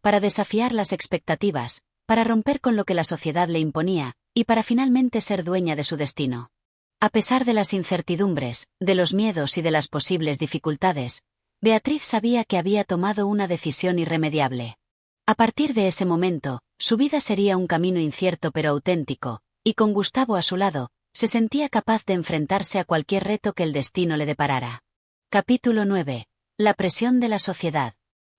S1: Para desafiar las expectativas, para romper con lo que la sociedad le imponía, y para finalmente ser dueña de su destino. A pesar de las incertidumbres, de los miedos y de las posibles dificultades, Beatriz sabía que había tomado una decisión irremediable. A partir de ese momento, su vida sería un camino incierto pero auténtico, y con Gustavo a su lado, se sentía capaz de enfrentarse a cualquier reto que el destino le deparara. Capítulo 9. La presión de la sociedad.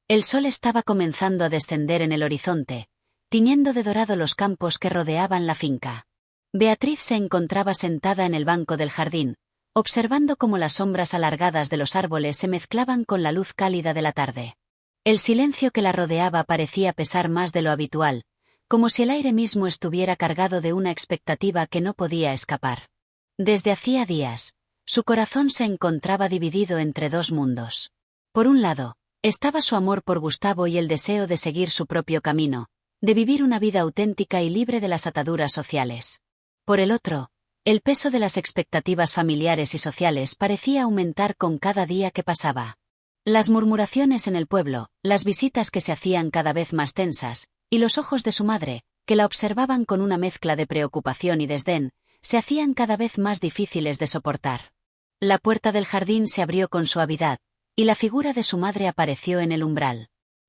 S1: El sol estaba comenzando a descender en el horizonte, tiñendo de dorado los campos que rodeaban la finca. Beatriz se encontraba sentada en el banco del jardín, observando cómo las sombras alargadas de los árboles se mezclaban con la luz cálida de la tarde. El silencio que la rodeaba parecía pesar más de lo habitual, como si el aire mismo estuviera cargado de una expectativa que no podía escapar. Desde hacía días, su corazón se encontraba dividido entre dos mundos. Por un lado, estaba su amor por Gustavo y el deseo de seguir su propio camino, de vivir una vida auténtica y libre de las ataduras sociales. Por el otro, el peso de las expectativas familiares y sociales parecía aumentar con cada día que pasaba. Las murmuraciones en el pueblo, las visitas que se hacían cada vez más tensas, y los ojos de su madre, que la observaban con una mezcla de preocupación y desdén, se hacían cada vez más difíciles de soportar. La puerta del jardín se abrió con suavidad, y la figura de su madre apareció en el umbral.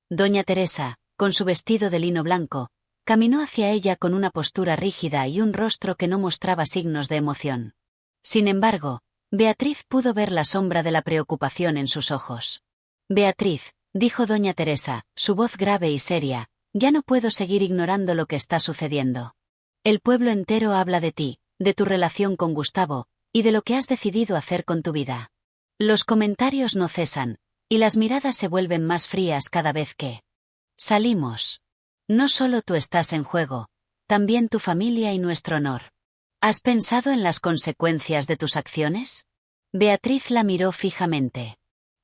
S1: Doña Teresa, con su vestido de lino blanco, caminó hacia ella con una postura rígida y un rostro que no mostraba signos de emoción. Sin embargo, Beatriz pudo ver la sombra de la preocupación en sus ojos. «Beatriz», dijo doña Teresa, su voz grave y seria, «ya no puedo seguir ignorando lo que está sucediendo. El pueblo entero habla de ti, de tu relación con Gustavo, y de lo que has decidido hacer con tu vida. Los comentarios no cesan, y las miradas se vuelven más frías cada vez que salimos. No solo tú estás en juego, también tu familia y nuestro honor. ¿Has pensado en las consecuencias de tus acciones?» Beatriz la miró fijamente.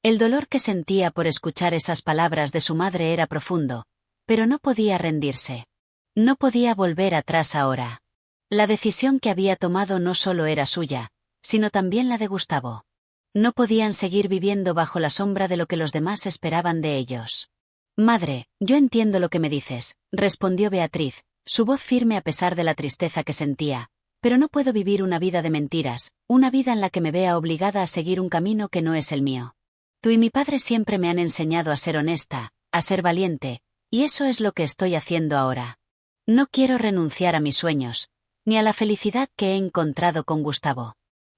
S1: El dolor que sentía por escuchar esas palabras de su madre era profundo, pero no podía rendirse. No podía volver atrás ahora. La decisión que había tomado no solo era suya, sino también la de Gustavo. No podían seguir viviendo bajo la sombra de lo que los demás esperaban de ellos. «Madre, yo entiendo lo que me dices», respondió Beatriz, su voz firme a pesar de la tristeza que sentía, «pero no puedo vivir una vida de mentiras, una vida en la que me vea obligada a seguir un camino que no es el mío. Tú y mi padre siempre me han enseñado a ser honesta, a ser valiente, y eso es lo que estoy haciendo ahora. No quiero renunciar a mis sueños, ni a la felicidad que he encontrado con Gustavo.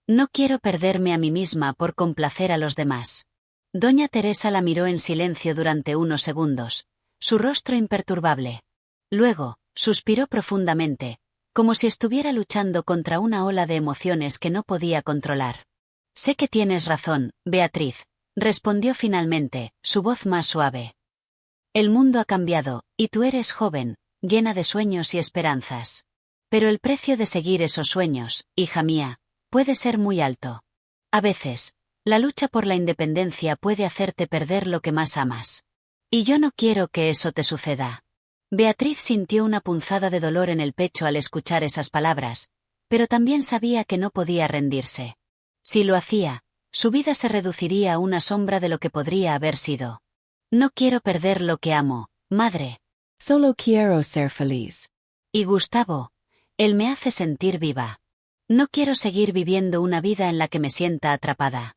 S1: No quiero perderme a mí misma por complacer a los demás». Doña Teresa la miró en silencio durante unos segundos, su rostro imperturbable. Luego, suspiró profundamente, como si estuviera luchando contra una ola de emociones que no podía controlar. «Sé que tienes razón, Beatriz», respondió finalmente, su voz más suave. «El mundo ha cambiado, y tú eres joven, llena de sueños y esperanzas. Pero el precio de seguir esos sueños, hija mía, puede ser muy alto. A veces, la lucha por la independencia puede hacerte perder lo que más amas. Y yo no quiero que eso te suceda». Beatriz sintió una punzada de dolor en el pecho al escuchar esas palabras, pero también sabía que no podía rendirse. Si lo hacía, su vida se reduciría a una sombra de lo que podría haber sido. «No quiero perder lo que amo, madre.
S2: Solo quiero ser feliz.
S1: Y Gustavo, él me hace sentir viva. No quiero seguir viviendo una vida en la que me sienta atrapada».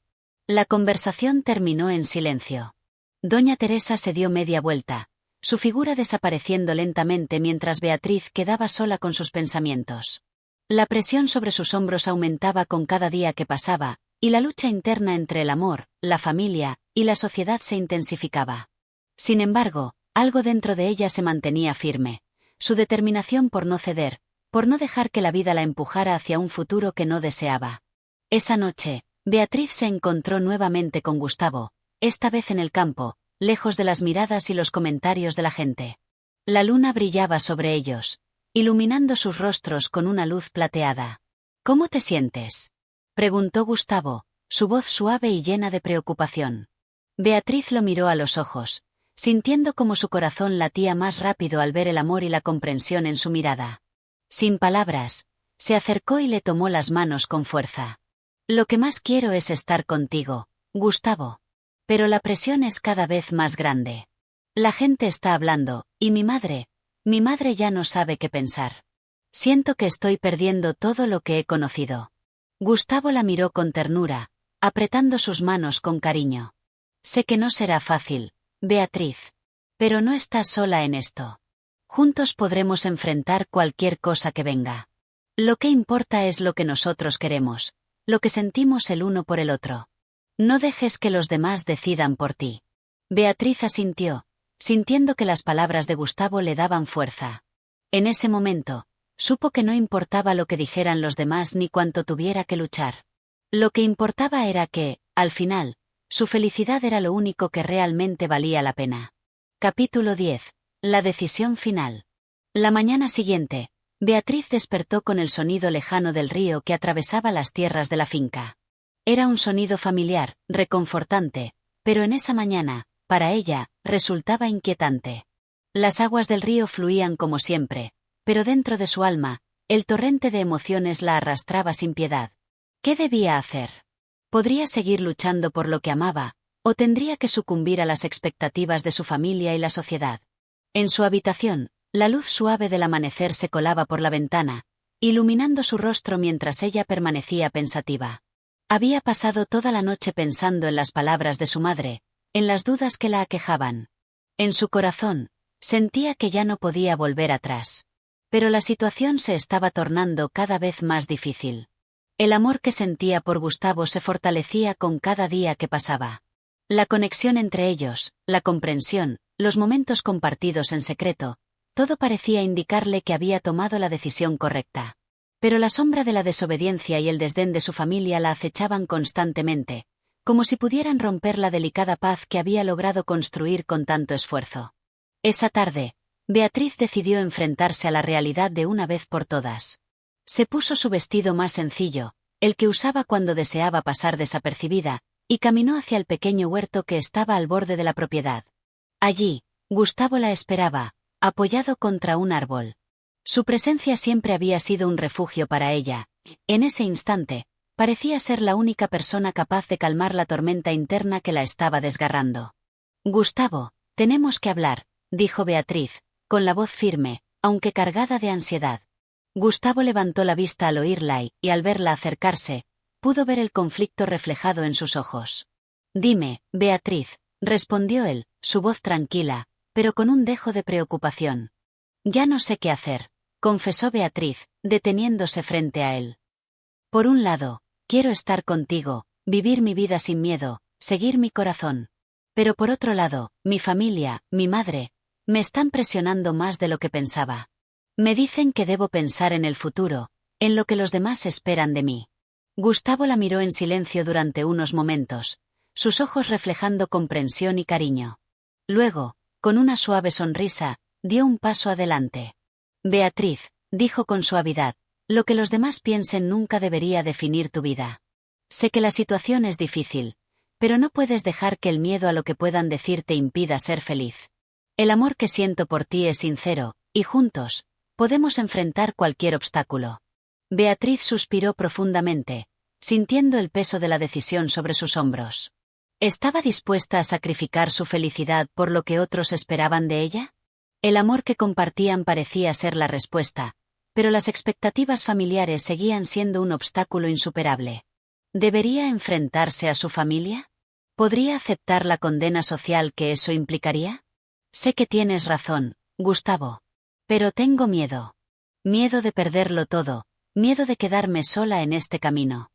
S1: La conversación terminó en silencio. Doña Teresa se dio media vuelta, su figura desapareciendo lentamente mientras Beatriz quedaba sola con sus pensamientos. La presión sobre sus hombros aumentaba con cada día que pasaba, y la lucha interna entre el amor, la familia, y la sociedad se intensificaba. Sin embargo, algo dentro de ella se mantenía firme, su determinación por no ceder, por no dejar que la vida la empujara hacia un futuro que no deseaba. Esa noche, Beatriz se encontró nuevamente con Gustavo, esta vez en el campo, lejos de las miradas y los comentarios de la gente. La luna brillaba sobre ellos, iluminando sus rostros con una luz plateada. «¿Cómo te sientes?», preguntó Gustavo, su voz suave y llena de preocupación. Beatriz lo miró a los ojos, sintiendo como su corazón latía más rápido al ver el amor y la comprensión en su mirada. Sin palabras, se acercó y le tomó las manos con fuerza. «Lo que más quiero es estar contigo, Gustavo. Pero la presión es cada vez más grande. La gente está hablando, y mi madre ya no sabe qué pensar. Siento que estoy perdiendo todo lo que he conocido». Gustavo la miró con ternura, apretando sus manos con cariño. «Sé que no será fácil, Beatriz. Pero no estás sola en esto. Juntos podremos enfrentar cualquier cosa que venga. Lo que importa es lo que nosotros queremos, lo que sentimos el uno por el otro. No dejes que los demás decidan por ti. Beatriz asintió, sintiendo que las palabras de Gustavo le daban fuerza. En ese momento, supo que no importaba lo que dijeran los demás ni cuánto tuviera que luchar. Lo que importaba era que, al final, su felicidad era lo único que realmente valía la pena. Capítulo 10. La decisión final. La mañana siguiente, Beatriz despertó con el sonido lejano del río que atravesaba las tierras de la finca. Era un sonido familiar, reconfortante, pero en esa mañana, para ella, resultaba inquietante. Las aguas del río fluían como siempre, pero dentro de su alma, el torrente de emociones la arrastraba sin piedad. ¿Qué debía hacer? ¿Podría seguir luchando por lo que amaba, o tendría que sucumbir a las expectativas de su familia y la sociedad? En su habitación, la luz suave del amanecer se colaba por la ventana, iluminando su rostro mientras ella permanecía pensativa. Había pasado toda la noche pensando en las palabras de su madre, en las dudas que la aquejaban. En su corazón, sentía que ya no podía volver atrás. Pero la situación se estaba tornando cada vez más difícil. El amor que sentía por Gustavo se fortalecía con cada día que pasaba. La conexión entre ellos, la comprensión, los momentos compartidos en secreto, todo parecía indicarle que había tomado la decisión correcta. Pero la sombra de la desobediencia y el desdén de su familia la acechaban constantemente, como si pudieran romper la delicada paz que había logrado construir con tanto esfuerzo. Esa tarde, Beatriz decidió enfrentarse a la realidad de una vez por todas. Se puso su vestido más sencillo, el que usaba cuando deseaba pasar desapercibida, y caminó hacia el pequeño huerto que estaba al borde de la propiedad. Allí, Gustavo la esperaba, apoyado contra un árbol. Su presencia siempre había sido un refugio para ella. En ese instante, parecía ser la única persona capaz de calmar la tormenta interna que la estaba desgarrando. «Gustavo, tenemos que hablar», dijo Beatriz, con la voz firme, aunque cargada de ansiedad. Gustavo levantó la vista al oírla y al verla acercarse, pudo ver el conflicto reflejado en sus ojos. «Dime, Beatriz», respondió él, su voz tranquila, pero con un dejo de preocupación. «Ya no sé qué hacer», confesó Beatriz, deteniéndose frente a él. «Por un lado, quiero estar contigo, vivir mi vida sin miedo, seguir mi corazón. Pero por otro lado, mi familia, mi madre, me están presionando más de lo que pensaba. Me dicen que debo pensar en el futuro, en lo que los demás esperan de mí». Gustavo la miró en silencio durante unos momentos, sus ojos reflejando comprensión y cariño. Luego, con una suave sonrisa, dio un paso adelante. «Beatriz», dijo con suavidad, «lo que los demás piensen nunca debería definir tu vida. Sé que la situación es difícil, pero no puedes dejar que el miedo a lo que puedan decir te impida ser feliz. El amor que siento por ti es sincero, y juntos, podemos enfrentar cualquier obstáculo». Beatriz suspiró profundamente, sintiendo el peso de la decisión sobre sus hombros. ¿Estaba dispuesta a sacrificar su felicidad por lo que otros esperaban de ella? El amor que compartían parecía ser la respuesta, pero las expectativas familiares seguían siendo un obstáculo insuperable. ¿Debería enfrentarse a su familia? ¿Podría aceptar la condena social que eso implicaría? Sé que tienes razón, Gustavo. Pero tengo miedo. Miedo de perderlo todo, miedo de quedarme sola en este camino.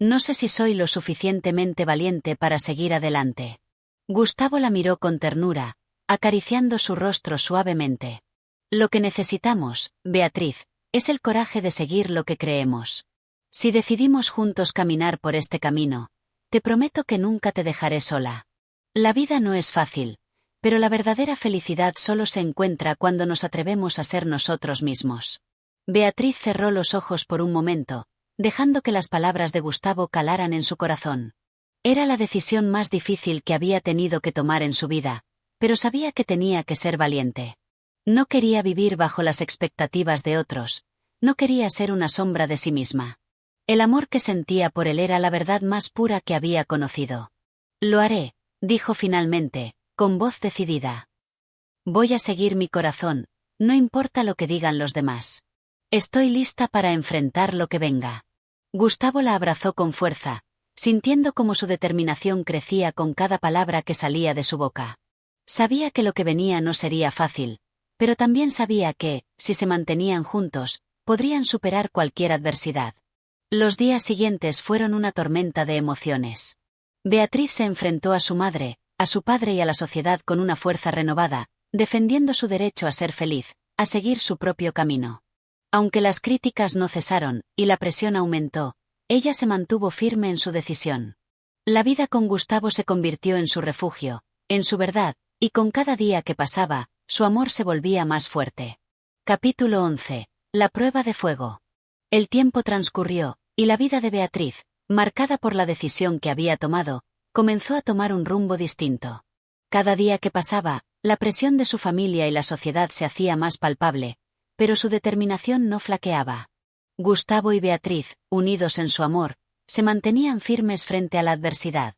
S1: No sé si soy lo suficientemente valiente para seguir adelante. Gustavo la miró con ternura, acariciando su rostro suavemente. Lo que necesitamos, Beatriz, es el coraje de seguir lo que creemos. Si decidimos juntos caminar por este camino, te prometo que nunca te dejaré sola. La vida no es fácil, pero la verdadera felicidad solo se encuentra cuando nos atrevemos a ser nosotros mismos. Beatriz cerró los ojos por un momento, dejando que las palabras de Gustavo calaran en su corazón. Era la decisión más difícil que había tenido que tomar en su vida, pero sabía que tenía que ser valiente. No quería vivir bajo las expectativas de otros, no quería ser una sombra de sí misma. El amor que sentía por él era la verdad más pura que había conocido. «Lo haré», dijo finalmente, con voz decidida. «Voy a seguir mi corazón, no importa lo que digan los demás. Estoy lista para enfrentar lo que venga». Gustavo la abrazó con fuerza, sintiendo cómo su determinación crecía con cada palabra que salía de su boca. Sabía que lo que venía no sería fácil, pero también sabía que, si se mantenían juntos, podrían superar cualquier adversidad. Los días siguientes fueron una tormenta de emociones. Beatriz se enfrentó a su madre, a su padre y a la sociedad con una fuerza renovada, defendiendo su derecho a ser feliz, a seguir su propio camino. Aunque las críticas no cesaron, y la presión aumentó, ella se mantuvo firme en su decisión. La vida con Gustavo se convirtió en su refugio, en su verdad, y con cada día que pasaba, su amor se volvía más fuerte. Capítulo 11. La prueba de fuego. El tiempo transcurrió, y la vida de Beatriz, marcada por la decisión que había tomado, comenzó a tomar un rumbo distinto. Cada día que pasaba, la presión de su familia y la sociedad se hacía más palpable, pero su determinación no flaqueaba. Gustavo y Beatriz, unidos en su amor, se mantenían firmes frente a la adversidad.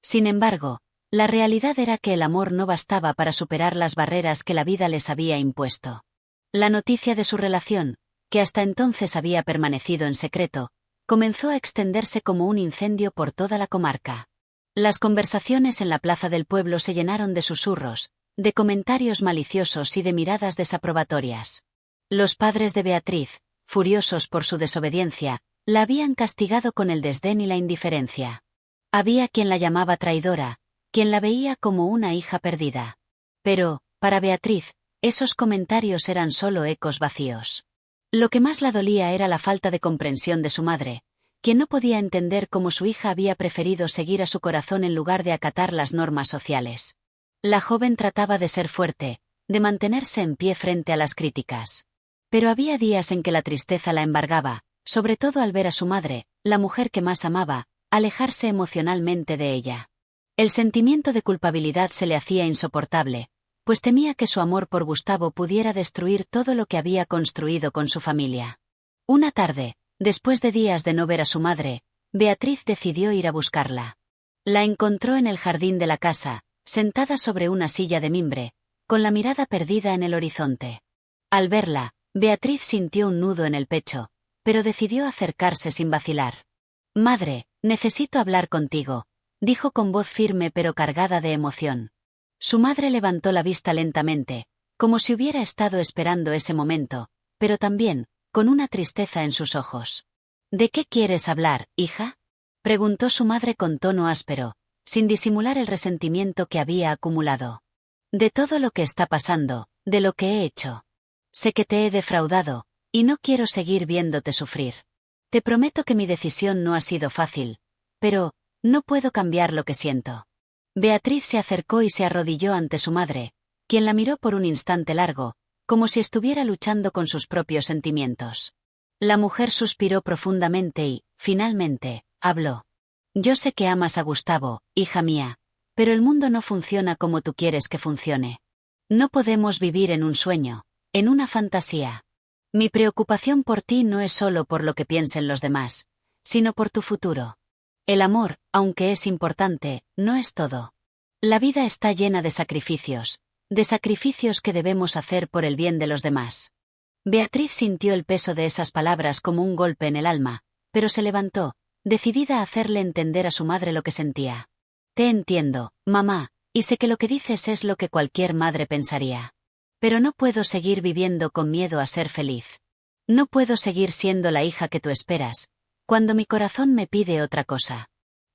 S1: Sin embargo, la realidad era que el amor no bastaba para superar las barreras que la vida les había impuesto. La noticia de su relación, que hasta entonces había permanecido en secreto, comenzó a extenderse como un incendio por toda la comarca. Las conversaciones en la plaza del pueblo se llenaron de susurros, de comentarios maliciosos y de miradas desaprobatorias. Los padres de Beatriz, furiosos por su desobediencia, la habían castigado con el desdén y la indiferencia. Había quien la llamaba traidora, quien la veía como una hija perdida. Pero, para Beatriz, esos comentarios eran solo ecos vacíos. Lo que más la dolía era la falta de comprensión de su madre, quien no podía entender cómo su hija había preferido seguir a su corazón en lugar de acatar las normas sociales. La joven trataba de ser fuerte, de mantenerse en pie frente a las críticas. Pero había días en que la tristeza la embargaba, sobre todo al ver a su madre, la mujer que más amaba, alejarse emocionalmente de ella. El sentimiento de culpabilidad se le hacía insoportable, pues temía que su amor por Gustavo pudiera destruir todo lo que había construido con su familia. Una tarde, después de días de no ver a su madre, Beatriz decidió ir a buscarla. La encontró en el jardín de la casa, sentada sobre una silla de mimbre, con la mirada perdida en el horizonte. Al verla, Beatriz sintió un nudo en el pecho, pero decidió acercarse sin vacilar. «Madre, necesito hablar contigo», dijo con voz firme pero cargada de emoción. Su madre levantó la vista lentamente, como si hubiera estado esperando ese momento, pero también, con una tristeza en sus ojos. «¿De qué quieres hablar, hija?», preguntó su madre con tono áspero, sin disimular el resentimiento que había acumulado. «De todo lo que está pasando, de lo que he hecho. Sé que te he defraudado, y no quiero seguir viéndote sufrir. Te prometo que mi decisión no ha sido fácil, pero no puedo cambiar lo que siento». Beatriz se acercó y se arrodilló ante su madre, quien la miró por un instante largo, como si estuviera luchando con sus propios sentimientos. La mujer suspiró profundamente y, finalmente, habló. «Yo sé que amas a Gustavo, hija mía, pero el mundo no funciona como tú quieres que funcione. No podemos vivir en un sueño, en una fantasía. Mi preocupación por ti no es solo por lo que piensen los demás, sino por tu futuro. El amor, aunque es importante, no es todo. La vida está llena de sacrificios que debemos hacer por el bien de los demás». Beatriz sintió el peso de esas palabras como un golpe en el alma, pero se levantó, decidida a hacerle entender a su madre lo que sentía. «Te entiendo, mamá, y sé que lo que dices es lo que cualquier madre pensaría. Pero no puedo seguir viviendo con miedo a ser feliz. No puedo seguir siendo la hija que tú esperas, cuando mi corazón me pide otra cosa.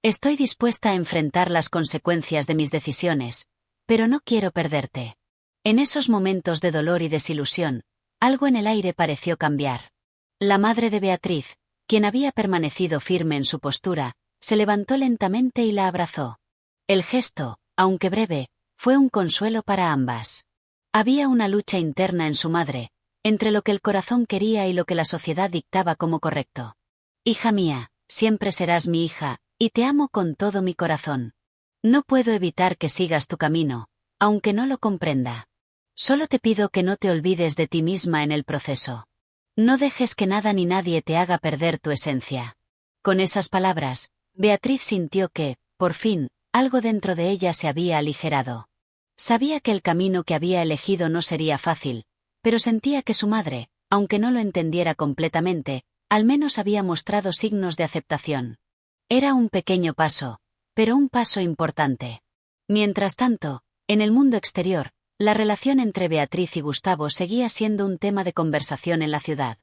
S1: Estoy dispuesta a enfrentar las consecuencias de mis decisiones, pero no quiero perderte». En esos momentos de dolor y desilusión, algo en el aire pareció cambiar. La madre de Beatriz, quien había permanecido firme en su postura, se levantó lentamente y la abrazó. El gesto, aunque breve, fue un consuelo para ambas. Había una lucha interna en su madre, entre lo que el corazón quería y lo que la sociedad dictaba como correcto. «Hija mía, siempre serás mi hija, y te amo con todo mi corazón. No puedo evitar que sigas tu camino, aunque no lo comprenda. Solo te pido que no te olvides de ti misma en el proceso. No dejes que nada ni nadie te haga perder tu esencia». Con esas palabras, Beatriz sintió que, por fin, algo dentro de ella se había aligerado. Sabía que el camino que había elegido no sería fácil, pero sentía que su madre, aunque no lo entendiera completamente, al menos había mostrado signos de aceptación. Era un pequeño paso, pero un paso importante. Mientras tanto, en el mundo exterior, la relación entre Beatriz y Gustavo seguía siendo un tema de conversación en la ciudad.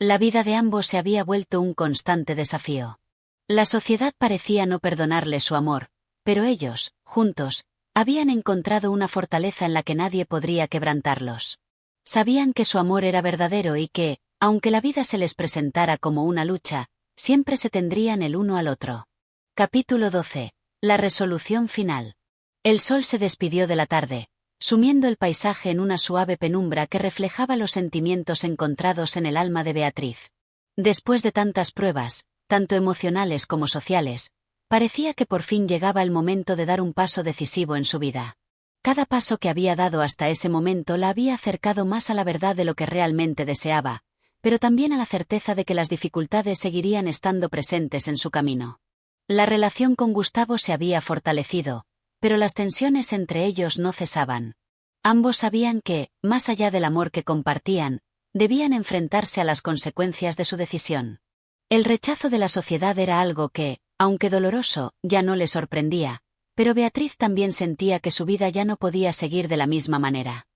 S1: La vida de ambos se había vuelto un constante desafío. La sociedad parecía no perdonarles su amor, pero ellos, juntos, habían encontrado una fortaleza en la que nadie podría quebrantarlos. Sabían que su amor era verdadero y que, aunque la vida se les presentara como una lucha, siempre se tendrían el uno al otro. Capítulo 12. La resolución final. El sol se despidió de la tarde, sumiendo el paisaje en una suave penumbra que reflejaba los sentimientos encontrados en el alma de Beatriz. Después de tantas pruebas, tanto emocionales como sociales, parecía que por fin llegaba el momento de dar un paso decisivo en su vida. Cada paso que había dado hasta ese momento la había acercado más a la verdad de lo que realmente deseaba, pero también a la certeza de que las dificultades seguirían estando presentes en su camino. La relación con Gustavo se había fortalecido, pero las tensiones entre ellos no cesaban. Ambos sabían que, más allá del amor que compartían, debían enfrentarse a las consecuencias de su decisión. El rechazo de la sociedad era algo que, aunque doloroso, ya no le sorprendía, pero Beatriz también sentía que su vida ya no podía seguir de la misma manera.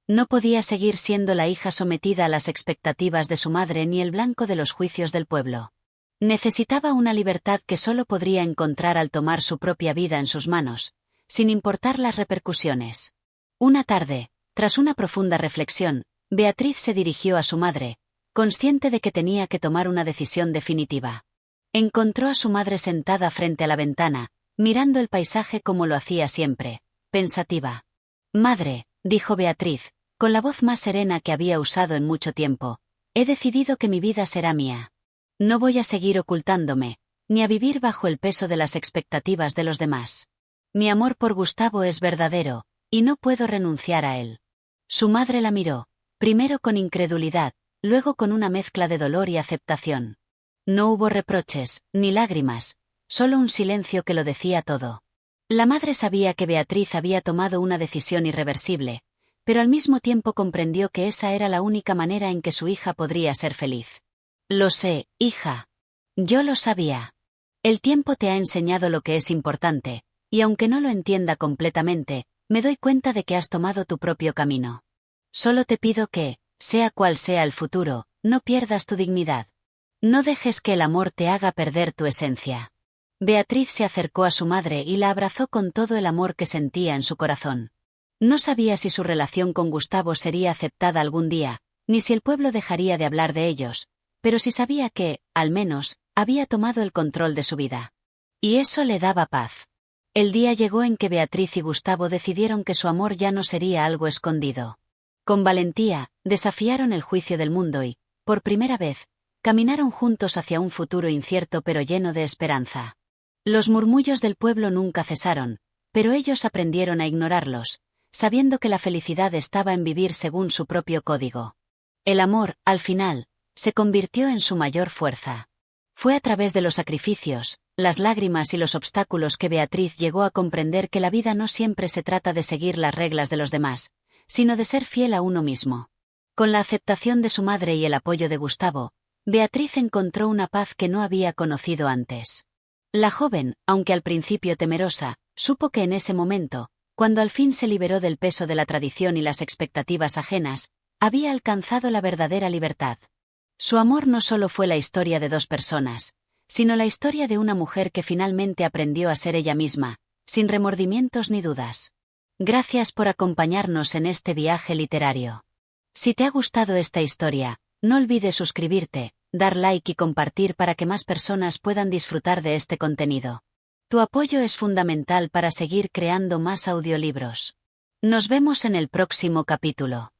S1: No podía seguir siendo la hija sometida a las expectativas de su madre ni el blanco de los juicios del pueblo. Necesitaba una libertad que solo podría encontrar al tomar su propia vida en sus manos, sin importar las repercusiones. Una tarde, tras una profunda reflexión, Beatriz se dirigió a su madre, consciente de que tenía que tomar una decisión definitiva. Encontró a su madre sentada frente a la ventana, mirando el paisaje como lo hacía siempre, pensativa. «Madre», dijo Beatriz, con la voz más serena que había usado en mucho tiempo, «he decidido que mi vida será mía. No voy a seguir ocultándome, ni a vivir bajo el peso de las expectativas de los demás. Mi amor por Gustavo es verdadero, y no puedo renunciar a él». Su madre la miró, primero con incredulidad, luego con una mezcla de dolor y aceptación. No hubo reproches, ni lágrimas, solo un silencio que lo decía todo. La madre sabía que Beatriz había tomado una decisión irreversible, pero al mismo tiempo comprendió que esa era la única manera en que su hija podría ser feliz. «Lo sé, hija. Yo lo sabía. El tiempo te ha enseñado lo que es importante, y aunque no lo entienda completamente, me doy cuenta de que has tomado tu propio camino. Solo te pido que, sea cual sea el futuro, no pierdas tu dignidad. No dejes que el amor te haga perder tu esencia». Beatriz se acercó a su madre y la abrazó con todo el amor que sentía en su corazón. No sabía si su relación con Gustavo sería aceptada algún día, ni si el pueblo dejaría de hablar de ellos, pero sí sabía que, al menos, había tomado el control de su vida. Y eso le daba paz. El día llegó en que Beatriz y Gustavo decidieron que su amor ya no sería algo escondido. Con valentía, desafiaron el juicio del mundo y, por primera vez, caminaron juntos hacia un futuro incierto pero lleno de esperanza. Los murmullos del pueblo nunca cesaron, pero ellos aprendieron a ignorarlos, sabiendo que la felicidad estaba en vivir según su propio código. El amor, al final, se convirtió en su mayor fuerza. Fue a través de los sacrificios, las lágrimas y los obstáculos que Beatriz llegó a comprender que la vida no siempre se trata de seguir las reglas de los demás, sino de ser fiel a uno mismo. Con la aceptación de su madre y el apoyo de Gustavo, Beatriz encontró una paz que no había conocido antes. La joven, aunque al principio temerosa, supo que en ese momento, cuando al fin se liberó del peso de la tradición y las expectativas ajenas, había alcanzado la verdadera libertad. Su amor no solo fue la historia de dos personas, sino la historia de una mujer que finalmente aprendió a ser ella misma, sin remordimientos ni dudas. Gracias por acompañarnos en este viaje literario. Si te ha gustado esta historia, no olvides suscribirte, dar like y compartir para que más personas puedan disfrutar de este contenido. Tu apoyo es fundamental para seguir creando más audiolibros. Nos vemos en el próximo capítulo.